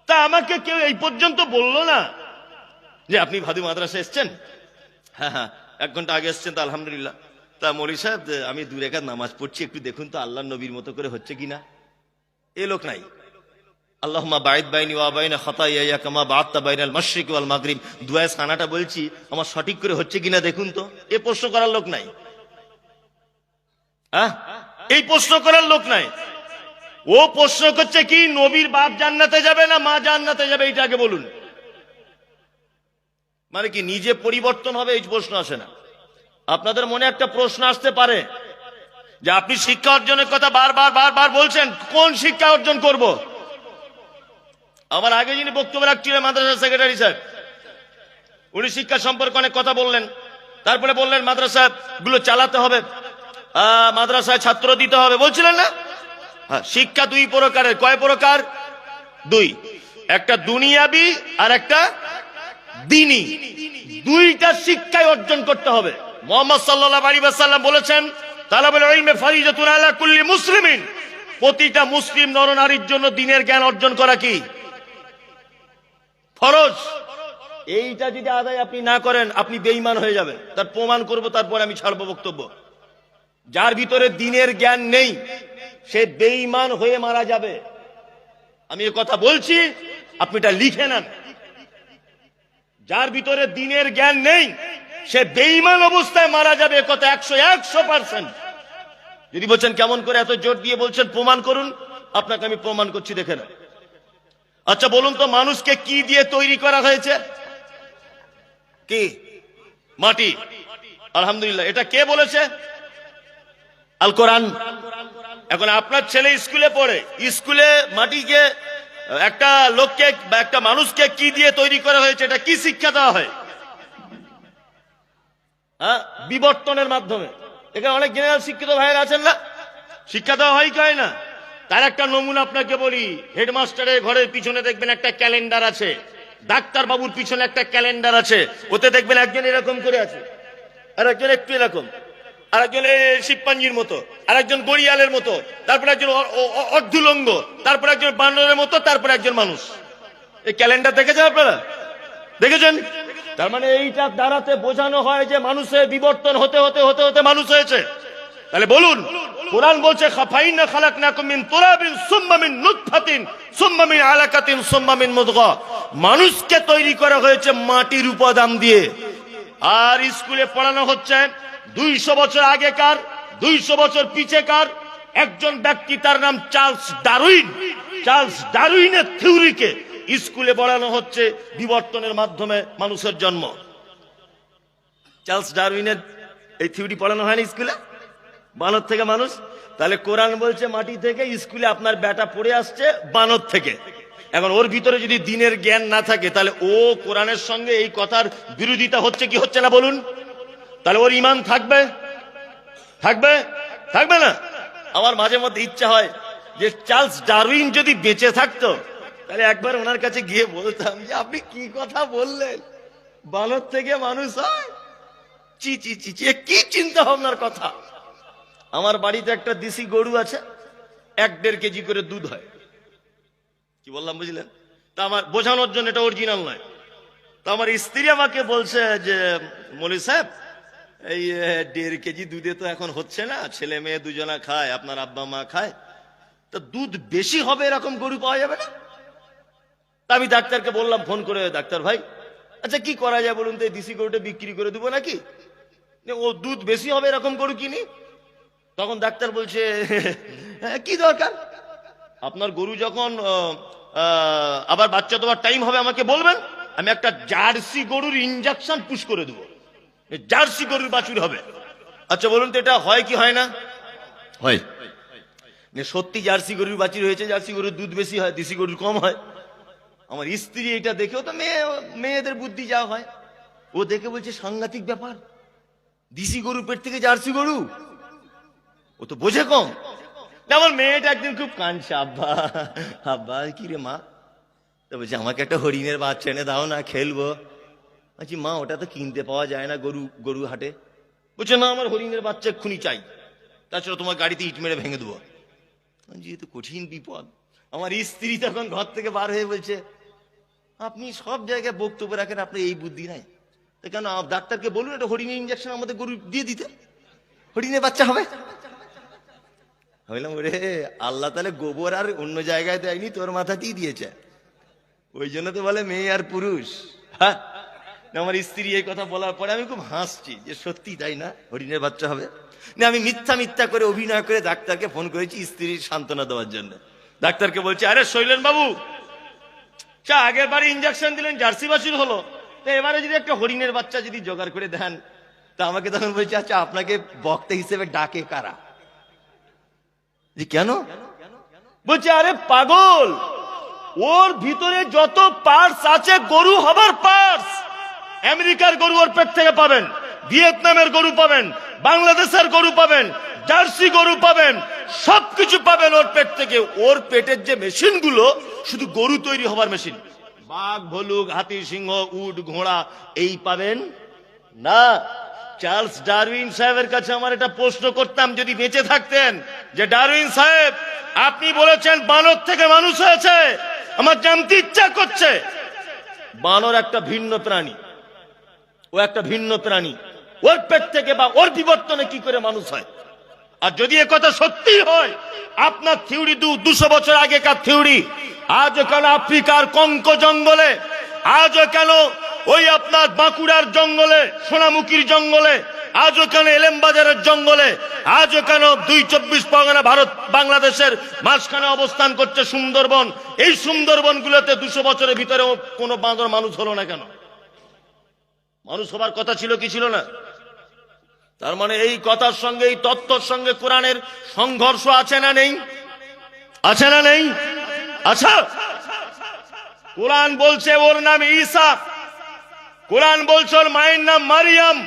তা আমাকে কেউ এই পর্যন্ত বললো না যে আপনি ভাদু মাদ্রাসা এসছেন? হ্যাঁ হ্যাঁ, 1 ঘন্টা আগে এসছেন, তো আলহামদুলিল্লাহ। তা মৌলী সাহেব আমি 2 রাকাত নামাজ পড়ছি, একটু দেখুন তো আল্লাহ নবীর মতো করে হচ্ছে কিনা। এ লোক নাই। আল্লাহুম্মা বাঈদ বাইনি ওয়া বাইনা খাতায়ায়া কামা বা'আদতা বাইনাল মাশরিকি ওয়াল মাগরিব, দুআয়ে সানাটা বলছি আমার সঠিক করে হচ্ছে কিনা দেখুন তো। এ প্রশ্ন করার লোক নাই। এই প্রশ্ন করার লোক নাই। ও প্রশ্ন করছে কি নবীর বাপ জান্নাতে যাবে না মা জান্নাতে যাবে, এইটা আগে বলুন। মানে কি নিজে পরিবর্তন হবে এই প্রশ্ন আসে না। আপনাদের মনে একটা প্রশ্ন আসতে পারে যে আপনি শিক্ষা অর্জনের কথা বারবার বলছেন, কোন শিক্ষা অর্জন করব? আমার আগে যিনি বক্তব্য রাখছিলেন মাদ্রাসা সেক্রেটারি সাহেব, উনি শিক্ষা সম্পর্কে অনেক কথা বললেন। তারপরে বললেন মাদ্রাসা গুলো চালাতে হবে, মাদ্রাসায় ছাত্র দিতে হবে, বলছিলেন না? হ্যাঁ, শিক্ষা 2 প্রকারের। কয় প্রকার? 2। একটা দুনিয়াবি আর একটা দ্বীনি। 2টা শিক্ষায় অর্জন করতে হবে। মুহাম্মদ সাল্লাল্লাহু আলাইহি ওয়াসাল্লাম বলেছেন, তালাবুল ইলমি ফারিজাতুন আলা কুল্লি মুসলিমিন, প্রতিটা মুসলিম নরনারীর জন্য দ্বীনের জ্ঞান অর্জন করা কি ফরজ। এইটা যদি আদায় আপনি না করেন আপনি বেঈমান হয়ে যাবেন। তার প্রমাণ করব, তারপর আমি ছাড়বো বক্তব্য। যার ভিতরে দ্বীনের জ্ঞান নেই সে বেঈমান হয়ে মারা যাবে। আমি এই কথা বলছি, আপনি এটা লিখে নেন। যার ভিতরে দ্বীনের জ্ঞান নেই সে বেঈমান অবস্থায় মারা যাবে, এ কথা 100%। যদি বলছেন কেমন করে এত জোর দিয়ে বলছেন, প্রমাণ করুন, আপনাকে আমি প্রমাণ করছি, দেখে নেন। আচ্ছা বলুন তো, মানুষকে কি দিয়ে তৈরি করা হয়েছে? কি? মাটি। আলহামদুলিল্লাহ, এটা কে বলেছে? আল কোরআন। এখন আপনার ছেলে স্কুলে পড়ে, স্কুলে মাটিকে, একটা লোককে বা একটা মানুষকে কি দিয়ে তৈরি করা হয়েছে, এটা কি শিক্ষা দেওয়া হয়? হ্যাঁ, বিবর্তনের মাধ্যমে। এখানে অনেক জেনারেল শিক্ষিত ভাইয়েরা আছেন না, শিক্ষা দেওয়া হয় কি হয় না? তার একটা নমুনা আপনাকে বলি। হেডমাস্টারের ঘরের পিছনে দেখবেন একটা ক্যালেন্ডার আছে, ডাক্তার বাবুর পিছনে একটা ক্যালেন্ডার আছে, ওতে দেখবেন একজন এরকম করে আছে, আর একজন একটু এরকম, আর একজন শিবপাঞ্জির মতো, আর একজন গড়িয়ালের মতো, তারপর একজন অর্ধুলঙ্গ, তারপর একজন বানরের মতো, তারপর একজন মানুষ। এই ক্যালেন্ডার দেখেছেন আপনারা? দেখেছেন? তার মানে এইটা দ্বারাতে বোঝানো হয় যে মানুষের বিবর্তন হতে হতে হতে হতে মানুষ হয়েছে। তাহলে বলুন, কোরআন বলছে খাফাইনা খালাকনাকুম মিন তুরাবিন সুম্মা মিন নুতফাতিন সুম্মা মিন আলাকাতিন সুম্মা মিন মুদগা। মানুষকে তৈরি করা হয়েছে মাটির উপাদান দিয়ে। আর স্কুলে পড়ানো হচ্ছে 200 বছর আগেকার, 200 বছর পিছেকার একজন ব্যক্তি, তার নাম চার্লস ডারউইন। চার্লস ডারউইনের থিওরিকে স্কুলে পড়ানো হচ্ছে বিবর্তনের মাধ্যমে মানুষের জন্ম। চার্লস ডারউইনের এই থিওরি পড়ানো হয়নি স্কুলে, বানর থেকে মানুষ। তাহলে কোরআন বলছে মাটি থেকে, স্কুলে আপনার বেটা পড়ে আসছে বানর থেকে। এখন ওর ভিতরে যদি দ্বীনের জ্ঞান না থাকে তাহলে ও কোরআনের সঙ্গে এই কথার বিরোধিতা হচ্ছে কি হচ্ছে না বলুন? তাহলে ওর ঈমান থাকবে? থাকবে? থাকবে না। আমার মাঝে মধ্যে ইচ্ছা হয় যে চার্লস ডারউইন যদি বেঁচে থাকতো তাহলে একবার ওনার কাছে গিয়ে বলতাম যে আপনি কি কথা বললেন, বানর থেকে মানুষ হয়? চি চি চি চি, কি চিন্তা ভাবনার কথা। আমার বাড়িতে একটা দেশি গরু আছে, 1-1.5 কেজি করে দুধ হয়। কি বললাম বুঝলেন? তা আমার বোঝানোর জন্য, এটা অরিজিনাল নয়। তো আমার স্ত্রী আমাকে বলছে যে মৌলী সাহেব, এই 1.5 কেজি দুধে তো এখন হচ্ছে না, ছেলে মেয়ে দুজনা খায়, আপনার আব্বা মা খায়, তো দুধ বেশি হবে এরকম গরু পাওয়া যাবে না? তা আমি ডাক্তারকে বললাম ফোন করে, ডাক্তার ভাই আচ্ছা কি করা যায় বলুন তো, এই দেশি গরুটা বিক্রি করে দেবো নাকি, ও দুধ বেশি হবে এরকম গরু কিনি। তখন ডাক্তার বলছে কি দরকার, আপনার গরু যখন আবার বাচ্চা দেওয়ার টাইম হবে আমাকে বলবেন, আমি একটা জার্সি গরুর ইনজেকশন পুশ করে দেবো, জার্সি গরুর বাছুর হবে। আচ্ছা বলুন তো এটা হয় কি হয় না? হয়। সত্যি জার্সি গরুর বাছুর হয়েছে, জার্সি গরুর দুধ বেশি হয়, দেশি গরুর কম হয়। আমার স্ত্রী এটা দেখেও তো মেয়েদের বুদ্ধি যা হয়, ও দেখে বলছে সাংঘাতিক ব্যাপার, দেশি গরু পেট থেকে জার্সি গরু, ও তো বোঝে কম। আমার মেয়েটা একদিন খুব কাঁদছে, আব্বা আব্বা কি রে মা, তো বলছে আমাকে একটা হরিণের বাচ্চা এনে দাও না, খেলবো। বলছি মা ওটা তো কিনতে পাওয়া যায় না গরু হাটে। বলছে না আমার হরিণের বাচ্চা এক্ষুনি চাই, তাছাড়া তোমার গাড়িতে ইট মেরে ভেঙে দেবো। যেহেতু কঠিন বিপদ। আমার স্ত্রী তখন ঘর থেকে বার হয়ে বলছে আপনি সব জায়গায় বক্তব্য রাখেন, আপনার এই বুদ্ধি নাই, কেন ডাক্তারকে বলুন একটা হরিণের ইঞ্জেকশন আমাদের গরু দিয়ে দিতে, হরিণের বাচ্চা হবে। বললাম ওরে আল্লাহ তাহলে গোবর আর অন্য জায়গায় দেয়নি, তোর মাথাতেই দিয়েছে, ওই জন্য তো বলে মেয়ে আর পুরুষ। হ্যাঁ, আমার স্ত্রী এই কথা বলার পরে আমি খুব হাসছি যে সত্যি তাই না, হরিণের বাচ্চা হবে না। আমি মিথ্যা করে অভিনয় করে ডাক্তারকে ফোন করেছি স্ত্রীর সান্ত্বনা দেওয়ার জন্য। ডাক্তারকে বলছে আরে শৈলেন বাবু, আগের বারে ইঞ্জেকশন দিলেন জার্সি বাছুর হলো, তো এবারে যদি একটা হরিণের বাচ্চা যদি জোগাড় করে দেন। তা আমাকে তখন বলছে আচ্ছা আপনাকে বক্তা হিসেবে ডাকে কারা? যে কেন? বলছে আরে পাগল, ওর ভিতরে যত পার্টস আছে গরু হবার পার্টস, আমেরিকার গরু ওর পেট থেকে পাবেন, ভিয়েতনামের গরু পাবেন, বাংলাদেশের গরু পাবেন, জার্সি গরু পাবেন, সবকিছু পাবেন ওর পেট থেকে। ওর পেটের যে মেশিন গুলো শুধু গরু তৈরি হবার মেশিন, বাঘ ভলুক হাতি সিংহ উট ঘোড়া এই পাবেন না। চার্লস ডারউইন সাহেবের কাছে আমার একটা প্রশ্ন করতাম যদি বেঁচে থাকতেন, যে ডারউইন সাহেব আপনি বলেছেন বানর থেকে মানুষ হয়েছে, আমার জানতে ইচ্ছা করছে বানর একটা ভিন্ন প্রাণী, ও একটা ভিন্ন প্রাণী, ওর পেট থেকে বা ওর বিবর্তনে কি করে মানুষ হয়? আর যদি এ কথা সত্যি হয়, আপনার থিওরি 200 বছর আগেকার থিওরি, আজ কেন আফ্রিকার কঙ্কো জঙ্গলে, আজ কেন ওই আপনার বাঁকুড়ার জঙ্গলে, সোনামুখীর জঙ্গলে, আজও কেন এলেমবাজারের জঙ্গলে, আজও কেন 224 পরগনা ভারত বাংলাদেশের মাঝখানে অবস্থান করছে সুন্দরবন, এই সুন্দরবন গুলোতে 200 বছরের ভিতরে কোনো বাঁদর মানুষ হলো না কেন? মানুষ হবার কথা ছিল কি ছিল না? তার মানে এই কথার সঙ্গে এই তত্ত্বর সঙ্গে কোরআনের সংঘর্ষ আছে না নেই? আছে না নেই? আচ্ছা, কোরআন বলছে ওর নাম ঈসা, কোরআন বলছে ওর মায়ের নাম মারিয়াম,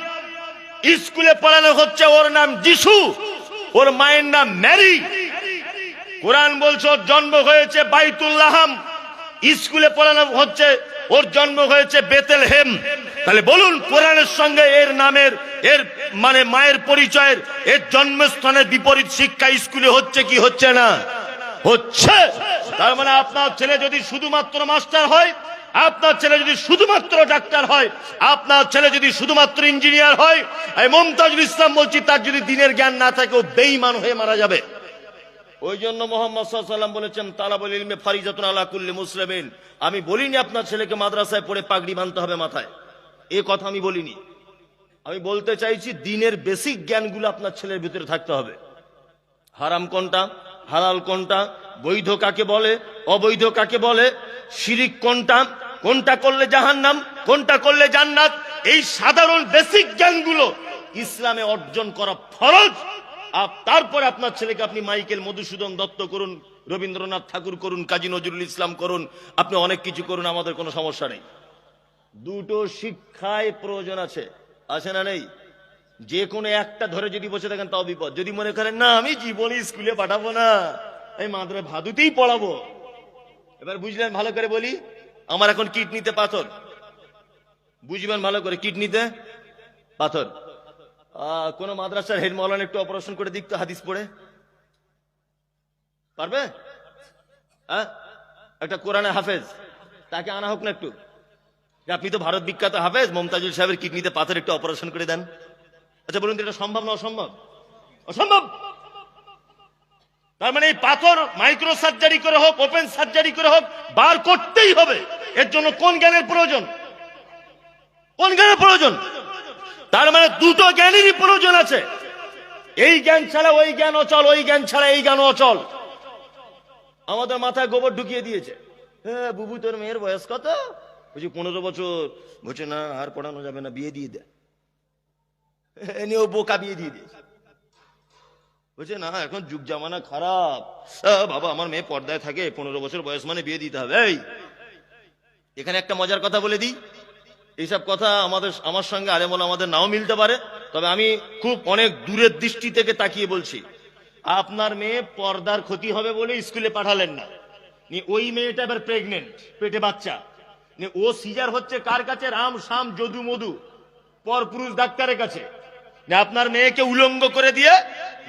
স্কুলে পড়ানো হচ্ছে ওর নাম যিশু, ওর মায়ের নাম ম্যারি। কোরআন বলছে ওর জন্ম হয়েছে বাইতুল্লাহাম, স্কুলে পড়ানো হচ্ছে ওর জন্ম হয়েছে বেতেলহেম। তাহলে বলুন কোরআনের সঙ্গে এর নামের, এর মানে মায়ের পরিচয়ের, এর জন্মস্থানের বিপরীত শিক্ষা স্কুলে হচ্ছে কি হচ্ছে না? হচ্ছে। তার মানে আপনার ছেলে যদি শুধুমাত্র মাস্টার হয়, আপনার ছেলে যদি শুধুমাত্র ডাক্তার হয়, আপনার ছেলে যদি শুধুমাত্র ইঞ্জিনিয়ার হয়, এই মুমতাজুল ইসলাম বলছি তার যদি দিনের জ্ঞান না থাকে ও বেঈমান হয়ে মারা যাবে। ওই জন্য মুহাম্মদ সাল্লাল্লাহু আলাইহি ওয়াসাল্লাম বলেছেন তালাবুল ইলমি ফারিজাতুন আলা কুল্লি মুসলিমিন। আমি বলিনি আপনার ছেলেকে মাদ্রাসায় পড়ে পাগড়ি বাঁধতে হবে মাথায়, এই কথা আমি বলিনি। আমি বলতে চাইছি দিনের বেসিক জ্ঞানগুলো আপনার ছেলের ভিতরে থাকতে হবে। হারাম কোনটা, হালাল কোনটা, বৈধ কাকে বলে, অবৈধ কাকে বলে, শিরিক কোনটা, কোনটা করলে জাহান্নাম, কোনটা করলে জান্নাত, এই সাধারণ বেসিক জ্ঞানগুলো ইসলামে অর্জন করা ফরজ। তারপরে আপনার ছেলেকে আপনি মাইকেল মধুসূদন দত্ত করুন, রবীন্দ্রনাথ ঠাকুর করুন, কাজী নজরুল ইসলাম করুন, আপনি অনেক কিছু করুন, আমাদের কোনো সমস্যা নেই। দুটো শিক্ষায় প্রয়োজন আছে, আছে না নেই? যে কোনো একটা ধরে যদি বসে থাকেন তাও বিপদ। যদি মনে করেন না আমি জীবনে স্কুলে পাঠাবো না, আমি মাদ্রাসা ভাদুতেই পড়াবো। এবার বুঝলেন ভালো করে বলি, আমার এখন কিডনিতে পাথর, বুঝবেন ভালো করে, কিডনিতে পাথর। কোন মাদ্রাসার হেড মাওলানা একটু অপারেশন করে দিক তো, হাদিস পড়ে পারবে? একটা কোরআনের হাফেজ, তাকে আনা হোক না একটু, আপনি তো ভারত বিখ্যাত হাফেজ, মুমতাজুল সাহেবের কিডনিতে পাথর একটু অপারেশন করে দেন। আচ্ছা বলুন এটা সম্ভব না অসম্ভব? অসম্ভব। তার মানে এই পাথর মাইক্রো সার্জারি করে হোক, ওপেন সার্জারি করে হোক, বার করতেই হবে। এর জন্য কোন জ্ঞানের প্রয়োজন? কোন জ্ঞানের প্রয়োজন? তার মানে দুটো জ্ঞানেরই প্রয়োজন আছে। এই জ্ঞান ছাড়া ওই জ্ঞান অচল, ওই জ্ঞান ছাড়া এই জ্ঞান অচল। আমাদের মাথায় গোবর ঢুকিয়ে দিয়েছে। হ্যাঁ বুবু, তোর মেয়ের বয়স কত? বলছি 15 বছর। বলছে না, আর পড়ানো যাবে না, বিয়ে দিয়ে দেয়। ও বোকা, বিয়ে দিয়ে দিয়েছে। বলছে না, এখন যুগ জামানা খারাপ। বাবা, আমার মেয়ে পর্দায় থাকে, 15 বছর বয়স মানে বিয়ে দিতে হবে। এই এখানে একটা মজার কথা বলে দিই। এইসব কথা আমার সঙ্গে আলেমুল আমাদের নাও মিলতে পারে, তবে আমি খুব অনেক দূরের দৃষ্টি থেকে তাকিয়ে বলছি। আপনার মেয়ে পর্দার ক্ষতি হবে বলে স্কুলে পাঠালেন না, ওই মেয়েটা এবার প্রেগনেন্ট, পেটে বাচ্চা, ও সিজার হচ্ছে কার কাছে? রাম শাম যদু মধু পরপুরুষ ডাক্তারের কাছে। আপনার মেয়েকে উলঙ্গ করে দিয়ে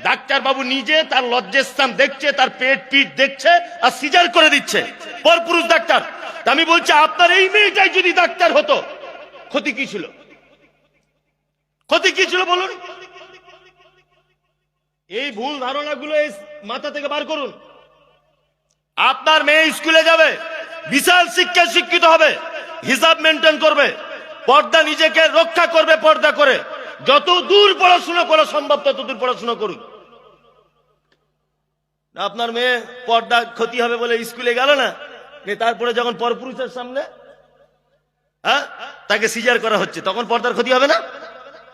ডাক্তার বাবু নিজে তার লজ্জাস্থান দেখছে, তার পেট পিঠ দেখছে, আর সিজার করে দিচ্ছে পরপুরুষ ডাক্তার। আমি বলছি, আপনার এই মেয়েটাই যদি ডাক্তার হতো, ক্ষতি কি ছিল? ক্ষতি কি ছিল বলুন? এই ভুল ধারণাগুলো মাথা থেকে বার করুন। আপনার মেয়ে স্কুলে যাবে, বিশাল শিক্ষায় শিক্ষিত হবে, হিসাব মেনটেন করবে, পর্দা নিজেকে রক্ষা করবে, পর্দা করে যত দূর পড়াশোনা করা সম্ভব তত দূর পড়াশোনা করুন। আপনার মেয়ে পর্দা ক্ষতি হবে বলে স্কুলে গেল না, তারপরে যখন পরপুরুষের সামনে তাকে সিজার করা হচ্ছে, তখন পর্দার ক্ষতি হবে না?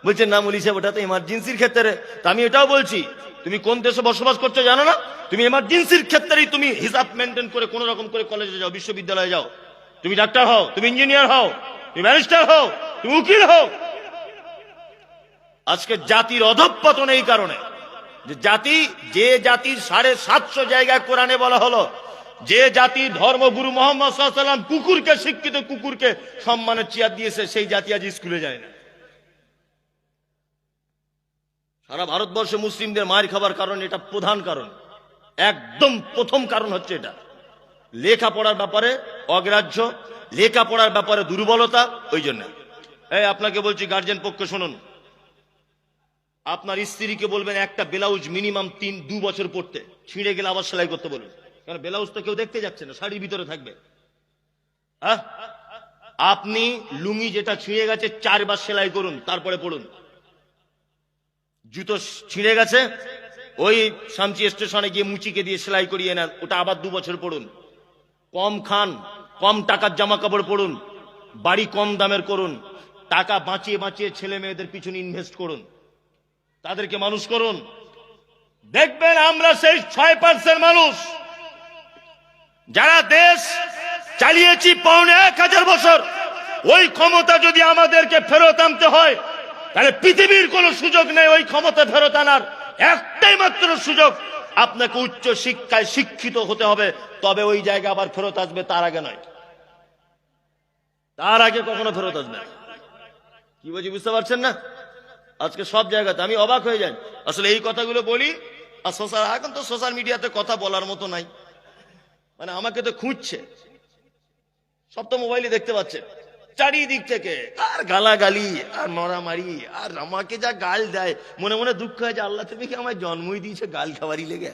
বলছেন না মুলি সাহেব, ওটা তো এমার্জেন্সির ক্ষেত্রে। আমি এটাও বলছি, তুমি কোন দেশে বসবাস করছো জানো না? তুমি এমার্জেন্সির ক্ষেত্রেই তুমি হিসাব মেনটেন করে কোন রকম করে কলেজে যাও, বিশ্ববিদ্যালয়ে যাও। তুমি ডাক্তার হও, তুমি ইঞ্জিনিয়ার হও, তুমি ব্যারিস্টার হও, তুমি উকিল হও। আজকে জাতির অধঃপতন এই কারণে যে জাতির 750 জায়গায় কোরআনে বলা হলো, যে জাতির ধর্মগুরু মোহাম্মদ সাল্লাল্লাহু আলাইহি ওয়াসাল্লাম কুকুরকে শিক্ষিত, কুকুরকে সম্মানের চেয়ার দিয়েছে, সেই জাতি আজ স্কুলে যায় না। সারা ভারতবর্ষে মুসলিমদের মার খাবার কারণ এটা প্রধান কারণ, একদম প্রথম কারণ হচ্ছে এটা। লেখাপড়ার ব্যাপারে অগ্রাহ্য, লেখাপড়ার ব্যাপারে দুর্বলতা। ওই জন্য আপনাকে বলছি, গার্জেন পক্ষ শুনুন, আপনার স্ত্রীকে বলবেন একটা ব্লাউজ মিনিমাম 2 বছর পরতে, ছিঁড়ে গেলে আবার সেলাই করতে বলুন, কারণ ব্লাউজ তো কেউ দেখতে যাচ্ছে না, শাড়ির ভিতরে থাকবে। আপনি লুঙ্গি যেটা ছিঁড়ে গেছে 4 বার সেলাই করুন, তারপরে পড়ুন। জুতো ছিঁড়ে গেছে, ওই শামচি স্টেশনে গিয়ে মুচিকে দিয়ে সেলাই করিয়ে নেন, ওটা আবার 2 বছর পড়ুন। কম খান, কম টাকার জামা কাপড় পরুন, বাড়ি কম দামের করুন, টাকা বাঁচিয়ে বাঁচিয়ে ছেলে মেয়েদের পিছনে ইনভেস্ট করুন, তাদেরকে মানুষ করুন। দেখবেন আমরা সেই 6% মানুষ যারা দেশ চালিয়েছি 1000 বছর, ওই ক্ষমতা যদি আমাদেরকে ফেরত আনতে হয়, তাহলে পৃথিবীর কোনো সুযোগ নেই ওই ক্ষমতা ফেরত আনার। একটাই মাত্র সুযোগ, আপনাকে উচ্চ শিক্ষায় শিক্ষিত হতে হবে, তবে ওই জায়গা আবার ফেরত আসবে, তার আগে নয়। তার আগে কখনো ফেরত আসবে না। কি বলছি বুঝতে পারছেন না? আজকে সব জায়গাতে আমি অবাক হয়ে যাই, আসলে এই কথাগুলো বলি, আর এখন তো সোশ্যাল মিডিয়াতে কথা বলার মতো নাই, মানে আমাকে তো খুঁজছে, সব তো মোবাইলে দেখতে পাচ্ছে চারিদিক থেকে, আর গালাগালি আর মারামারি, আর আমাকে যা গাল দেয়, মনে মনে দুঃখ হয় যে আল্লাহ তুমি কি আমায় জন্মই দিয়েছে গাল খাবারই লেগে,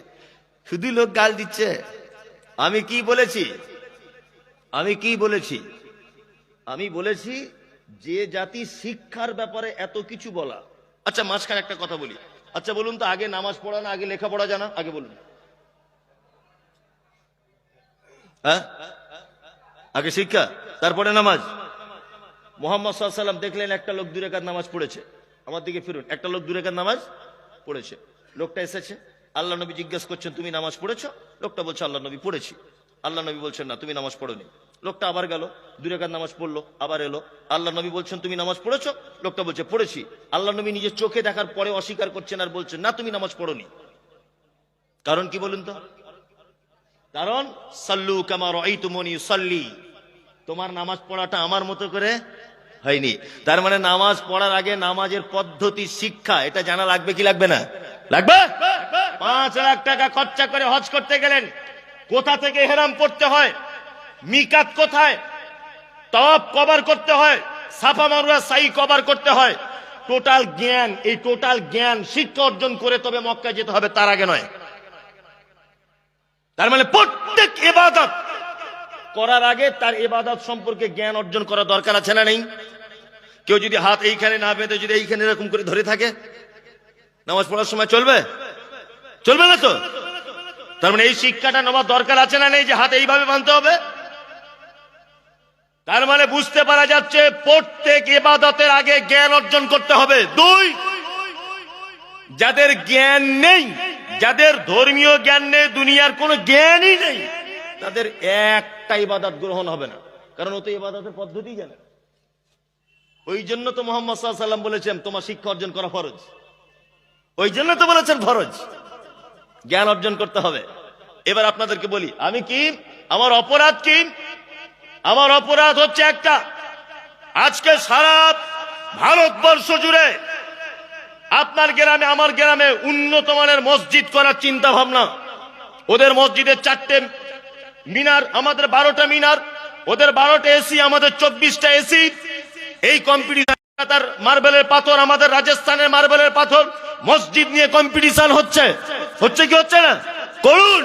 শুধু লোক গাল দিচ্ছে। আমি কি বলেছি? আমি বলেছি যে জাতি শিক্ষার ব্যাপারে এত কিছু বলা। আচ্ছা মাঝখানে একটা কথা বলি, আচ্ছা বলুন তো, আগে নামাজ পড়া না আগে লেখাপড়া জানা? আগে বলুন, আগে শিক্ষা তারপরে নামাজ। মুহাম্মদ সাল্লাল্লাহু আলাইহি ওয়াসাল্লাম দেখলেন একটা লোক 2 রাকাত নামাজ পড়েছে, আমার দিকে ফিরুন, একটা লোক 2 রাকাত নামাজ পড়েছে, লোকটা এসেছে, আল্লাহ নবী জিজ্ঞেস করছেন তুমি নামাজ পড়েছো? লোকটা বলছে আল্লাহ নবী পড়েছি। আল্লাহ নবী বলছেন না তুমি নামাজ পড়োনি। লোকটা আবার গেল, 2 রাকাত নামাজ পড়লো, আবার এলো, আল্লাহ নবী বলছেন তুমি নামাজ পড়েছো? লোকটা বলছে পড়েছি। আল্লাহ নবী নিজের চোখে দেখার পরে অস্বীকার করছেন আর বলছেন না তুমি নামাজ পড়োনি। কারণ কি বলুন তো? কারণ সাল্লু কামা রাআইতুমুনি উসাল্লি, তোমার নামাজ পড়াটা আমার মতো করে হয়নি। তার মানে নামাজ পড়ার আগে নামাজের পদ্ধতি শিক্ষা এটা জানা লাগবে কি লাগবে না? লাগবে। 5 লাখ টাকা খরচা করে হজ করতে গেলেন, কোথা থেকে ইহরাম পড়তে হয়, মিকাত কোথায়, তাওয়াফ কভার করতে হয়, সাফা মারওয়া সাই কভার করতে হয়, টোটাল জ্ঞান, এই টোটাল জ্ঞান শিক্ষা অর্জন করে তবে মক্কায় যেতে হবে, তার আগে নয়। তার মানে প্রত্যেক ইবাদত করার আগে তার ইবাদত সম্পর্কে জ্ঞান অর্জন করা দরকার আছে না নেই? কেউ যদি হাত এইখানে না বেঁধে যদি এইখানে এরকম করে ধরে থাকে, নামাজ পড়ার সময় চলবে? চলবে না তো। তার মানে এই শিক্ষাটা নেওয়ার দরকার আছে না নেই, যে হাত এইভাবে বাঁধতে হবে? তার মানে বুঝতে পারা যাচ্ছে প্রত্যেক ইবাদতের আগে জ্ঞান অর্জন করতে হবে। দুই, যাদের জ্ঞান নেই, যাদের ধর্মীয় জ্ঞান নেই, দুনিয়ার কোনো জ্ঞানই নেই, তাদের একটা ইবাদত গ্রহণ হবে না, কারণ ও তো ইবাদতের পদ্ধতি জানে। ওই জন্য তো মুহাম্মদ সাল্লাল্লাহু আলাইহি ওয়াসাল্লাম বলেছেন তোমার শিক্ষা অর্জন করা ফরজ। ওই জন্য তো বলেছেন ফরজ, জ্ঞান অর্জন করতে হবে। এবার আপনাদেরকে বলি আমি কি, আমার অপরাধ কি? আমার অপরাধ হচ্ছে একটা, আজকে সারা ভারতবর্ষ জুড়ে আপনার গ্রামে আমার গ্রামে উন্নত মানের মসজিদ করার চিন্তা ভাবনা। ওদের মসজিদের 4টে মিনার, আমাদের 12টা মিনার, ওদের 12টা এসি, আমাদের 24টা এসি। এই কম্পিটিশন, মার্বেলের পাথর, আমাদের রাজস্থানের মার্বেলের পাথর, মসজিদ নিয়ে কম্পিটিশন হচ্ছে। হচ্ছে কি হচ্ছে না? করুন।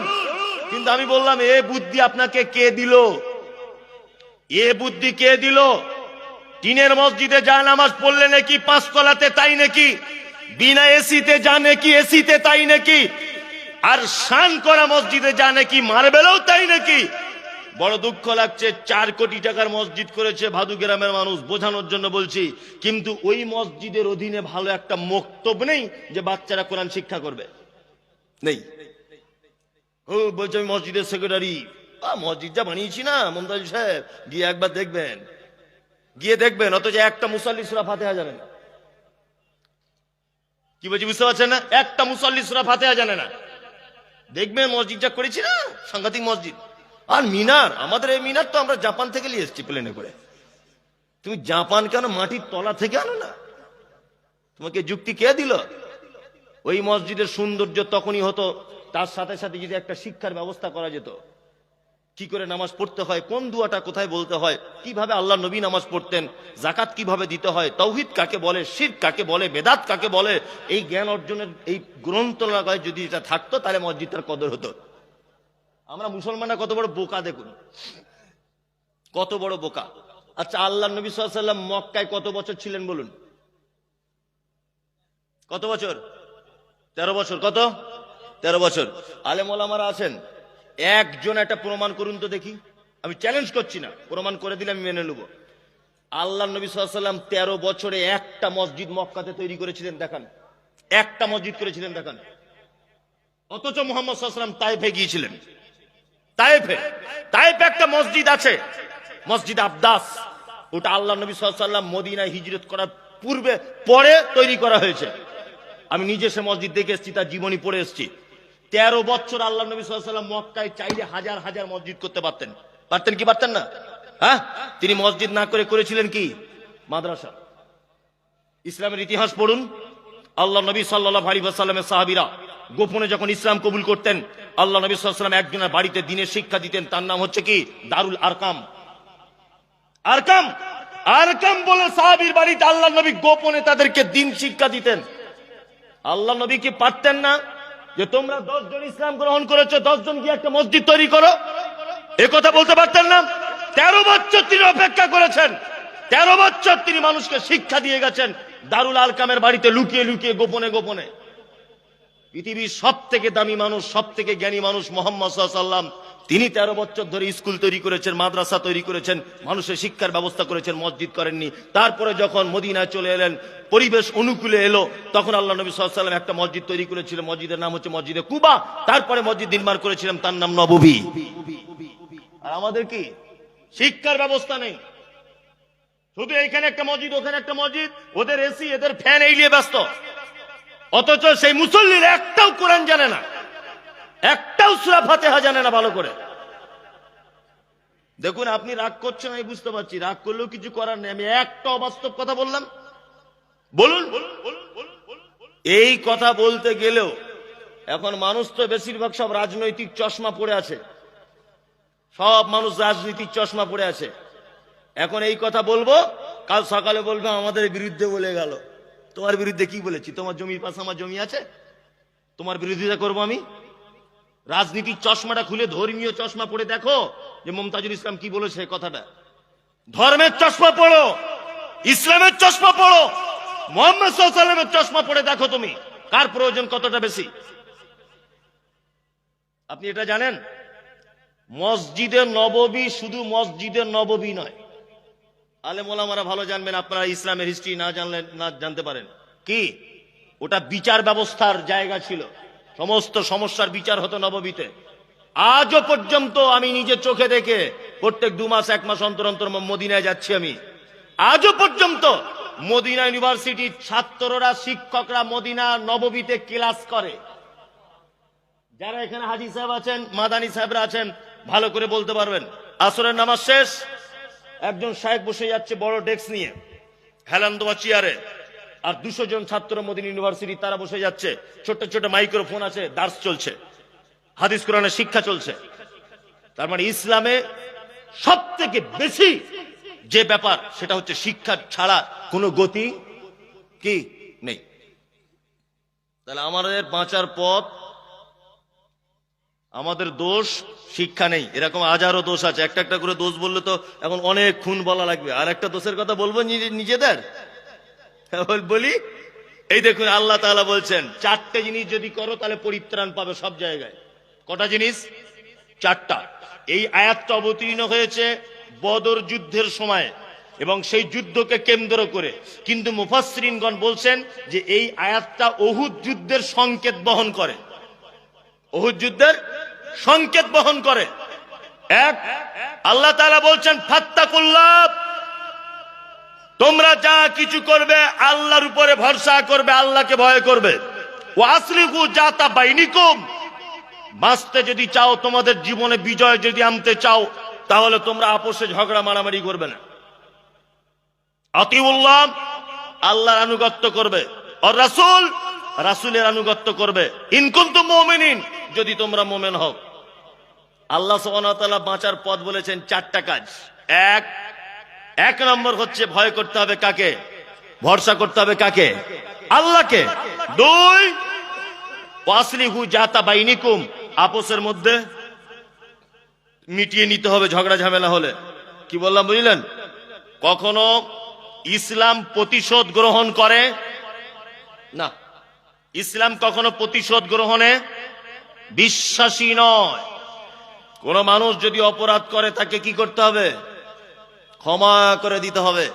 কিন্তু আমি বললাম এ বুদ্ধি আপনাকে কে দিল? এ বুদ্ধি কে দিল? টিনের মসজিদে যা নামাজ পড়লে নাকি 5 তলাতে তাই নাকি, বিনা এসিতে যা নাকি এসিতে তাই নাকি, আর শান করা মসজিদে যা নাকি মার্বেলও তাই নাকি। বড় দুঃখ লাগছে, 4 কোটি টাকার মসজিদ করেছে ভাদু গ্রামের মানুষ, বোঝানোর জন্য বলছি। কিন্তু ওই মসজিদের অধীনে ভালো একটা মক্তব নেই যে বাচ্চারা কোরআন শিক্ষা করবে, নেই। ও বলছে আমি মসজিদের সেক্রেটারি, মসজিদ যা বানিয়েছি না মমতাজ সাহেব, গিয়ে একবার দেখবেন, গিয়ে দেখবেন, অথচ একটা মুসাল্লি সূরা ফাতিহা জানে না। কি বলছি বুঝতে পারছেন না? একটা মুসাল্লি সূরা ফাতিহা জানে না। দেখবেন মসজিদ যা করেছি না, সাংঘাতিক মসজিদ। আর মিনার, আমাদের এই মিনার তো আমরা জাপান থেকে নিয়ে এসেছি প্লেনে করে। তুমি জাপান কেন মাটির তলা থেকে আনো না? তোমাকে যুক্তি কে দিল? ওই মসজিদের সৌন্দর্য তখনই হতো তার সাথে সাথে যদি একটা শিক্ষার ব্যবস্থা করা যেত। কি করে নামাজ পড়তে হয়, কোন দুয়াটা কোথায় বলতে হয়, কিভাবে আল্লাহ নবী নামাজ পড়তেন, যাকাত কিভাবে দিতে হয়, তাওহীদ কাকে বলে, শিরক কাকে বলে, বেদাত কাকে বলে, এই জ্ঞান অর্জনের এই গ্রন্থরাগায় যদি এটা থাকতো তাহলে মসজিদটার কদর হতো। আমরা মুসলমানরা কত বড় বোকা দেখুন, কত বড় বোকা। আচ্ছা, আল্লাহ নবী সাল্লাল্লাহু আলাইহি ওয়াসাল্লাম মক্কায় কত বছর ছিলেন বলুন? কত বছর? 13 বছর। কত? 13 বছর। আলেম ওলামারা আছেন, একজন একটা প্রমাণ করুন তো দেখি। আমি চ্যালেঞ্জ করছি না, প্রমাণ করে দিলে আমি মেনে নেব। আল্লাহ নবী সাল্লাল্লাহু আলাইহি ওয়াসাল্লাম 13 বছরে একটা মসজিদ মক্কাতে তৈরি করেছিলেন দেখান, একটা মসজিদ করেছিলেন দেখান। অথচ মুহাম্মদ সাল্লাল্লাহু আলাইহি ওয়াসাল্লাম তায়েফে গিয়েছিলেন। তায়েফে একটা মসজিদ আছে, মসজিদ আবদাস। ওটা আল্লাহ নবী সাল্লাল্লাহু আলাইহি ওয়াসাল্লাম মদিনায় হিজরত করার পূর্বে পরে তৈরি করা হয়েছে। আমি নিজে সে মসজিদ দেখে এসেছি, তার জীবনী পড়ে এসেছি। 13 বছর আল্লাহ নবী সাল্লাল্লাহু আলাইহি ওয়াসাল্লাম মক্কায় চাইলে হাজার হাজার মসজিদ করতে পারতেন। পারতেন কি পারতেন না? হ্যাঁ, তিনি মসজিদ না করে করেছিলেন কি? মাদ্রাসা। ইসলামের ইতিহাস পড়ুন। আল্লাহ নবী সাল্লাল্লাহু আলাইহি ওয়াসাল্লামের সাহাবীরা গোপনে যখন ইসলাম কবুল করতেন, আল্লাহ নবী সাল্লাল্লাহু আলাইহি ওয়াসাল্লাম একজনের বাড়িতে দ্বীনের শিক্ষা দিতেন, তার নাম হচ্ছে কি? দারুল আরকাম। আরকাম, আরকাম বলে সাহাবীর বাড়িতে আল্লাহ নবী গোপনে তাদেরকে দ্বীন শিক্ষা দিতেন। আল্লাহ নবী কি পারতেন না যে তোমরা 10 জন ইসলাম গ্রহণ করেছো, 10 জন গিয়ে একটা মসজিদ তৈরি করো? এ কথা বলতে পারতেন না? 13 বছর তিনি অপেক্ষা করেছেন, 13 বছর তিনি মানুষকে শিক্ষা দিয়ে গেছেন দারুল আরকামের বাড়িতে লুকিয়ে লুকিয়ে, গোপনে গোপনে। পৃথিবীর সব থেকে দামি মানুষ, সব থেকে জ্ঞানী মানুষ মুহাম্মদ সাল্লাল্লাহু আলাইহি ওয়াসাল্লাম, তিনি 13 বছর ধরে স্কুল তৈরি করেছেন, মাদ্রাসা তৈরি করেছেন, মানুষের শিক্ষার ব্যবস্থা করেছেন, মসজিদ করেননি। তারপরে যখন মদিনায় চলে এলেন, পরিবেশ অনুকূলে এলো, তখন আল্লাহ নবী সাল্লাল্লাহু আলাইহি ওয়াসাল্লাম একটা মসজিদ তৈরি করেছিলেন, মসজিদের নাম হচ্ছে মসজিদে কুবা। তারপরে মসজিদ নির্মাণ করেছিলেন, তার নাম নববী। আর আমাদের কি শিক্ষার ব্যবস্থা নেই, শুধু এখানে একটা মসজিদ, ওখানে একটা মসজিদ, ওদের এসি, এদের ফ্যান, এই নিয়ে ব্যস্ত। অথচ সেই মুসল্লির একটাও কোরআন জানে না, একটাও সূরা ফাতিহা জানে না ভালো করে। দেখুন, আপনি রাগ করছেন আমি বুঝতে পারছি, রাগ করলেও কিছু করার নেই। আমি একটা অবাস্তব কথা বললাম, বলুন। এই কথা বলতে গেলেও এখন মানুষ তো বেশিরভাগ সব রাজনৈতিক চশমা পড়ে আছে, সব মানুষ রাজনৈতিক চশমা পড়ে আছে। এখন এই কথা বলবো, কাল সকালে বলবে আমাদের বিরুদ্ধে বলে গেল। তোমার বিরুদ্ধে কি বলেছি? তোমার জমির পাশে আমার জমি আছে, তোমার বিরোধিতা করবো আমি? রাজনীতির চশমাটা খুলে ধর্মীয় চশমা পড়ে দেখো যে মুমতাজুল ইসলাম কি বলেছে কথাটা। ধর্মের চশমা পড়ো, ইসলামের চশমা পড়ো, মুহাম্মদ সাল্লাল্লাহু আলাইহি ওয়াসাল্লামের চশমা পড়ে দেখো তুমি কার প্রয়োজন কতটা বেশি। আপনি এটা জানেন, মসজিদে নববী শুধু মসজিদে নববী নয়। আলেম ওলামারা ভালো জানবেন, আপনারা ইসলামের হিস্ট্রি না জানলে না জানতে পারেন কি, ওটা বিচার ব্যবস্থার জায়গা ছিল, সমস্ত সমস্যার বিচার হতো নববীতে। আজও পর্যন্ত আমি নিজের চোখে দেখে, প্রত্যেক 2 মাস 1 মাস অন্তর অন্তর মদিনায় যাচ্ছি আমি, আজও পর্যন্ত মদিনা ইউনিভার্সিটির ছাত্ররা শিক্ষকরা মদিনা নববীতে ক্লাস করে। যারা এখানে হাজী সাহেব আছেন, মাদানী সাহেবরা আছেন, ভালো করে বলতে পারবেন। আসরের নামাজ শেষ, একজন শায়েখ বসে যাচ্ছে বড় ডেস্ক নিয়ে, হেলান দেওয়া চেয়ারে, আর 200 জন ছাত্র মদিনা ইউনিভার্সিটি তারা বসে যাচ্ছে, ছোট ছোট মাইক্রোফোন আছে, দার্স চলছে, হাদিস কোরআনের শিক্ষা চলছে। তার মানে ইসলামে সব থেকে বেশি যে ব্যাপার সেটা হচ্ছে শিক্ষা ছাড়া কোনো গতি কি নেই। তাহলে আমাদের বাঁচার পথ, আমাদের দোষ শিক্ষা নেই, এরকম হাজারো দোষ আছে। একটা একটা করে দোষ বললে তো এখন অনেক খুন বলা লাগবে। আর একটা দোষের কথা বলবো নিজেদের, বলি। এই দেখুন আল্লাহ তাআলা বলছেন 4টে জিনিস যদি করো তাহলে পরিত্রাণ পাবে সব জায়গায়। কটা জিনিস? 4টা। এই আয়াতটা অবতীর্ণ হয়েছে বদর যুদ্ধের সময় এবং সেই যুদ্ধকে কেন্দ্র করে, কিন্তু মুফাসসিরিনগণ বলছেন যে এই আয়াতটা উহুদ যুদ্ধের সংকেত বহন করে, উহুদ যুদ্ধের সংকেত বহন করে। এক, আল্লাহ তাআলা বলছেন ফাত্তাকুল্লাহ, তোমরা যা কিছু করবে আল্লাহর উপরে ভরসা করবে, আল্লাহকে ভয় করবে। ওয়া আসলিহু যাতা বাইনিকুম, বাঁচতে যদি চাও, তোমাদের জীবনে বিজয় যদি আনতে চাও, তাহলে তোমরা আপোষে ঝগড়া মারামারি করবে না। আতিউল্লাহ, আল্লাহর আনুগত্য করবে, আর রাসূল, রাসূলের আনুগত্য করবে। ইন কুনতুম মুমিনিন, যদি তোমরা মুমিন হও। আল্লাহ সুবহানাহু ওয়া তাআলা বাঁচার পথ বলেছেন 4টা কাজ। এক নম্বর হচ্ছে ভয় করতে হবে কাকে? ভরসা করতে হবে কাকে? আল্লাহকে। 2, ওয়াসলিহু যাতা বাইনিকুম, আপোষের মধ্যে মিটিয়ে নিতে হবে ঝগড়া ঝামেলা হলে। কি বললাম বুঝলেন? কখনো ইসলাম প্রতিশোধ গ্রহণ করে না, ইসলাম কখনো প্রতিশোধ গ্রহণে বিশ্বাসী নয়। কোন মানুষ যদি অপরাধ করে তাকে কি করতে হবে? ক্ষমা করে দিতে হবে।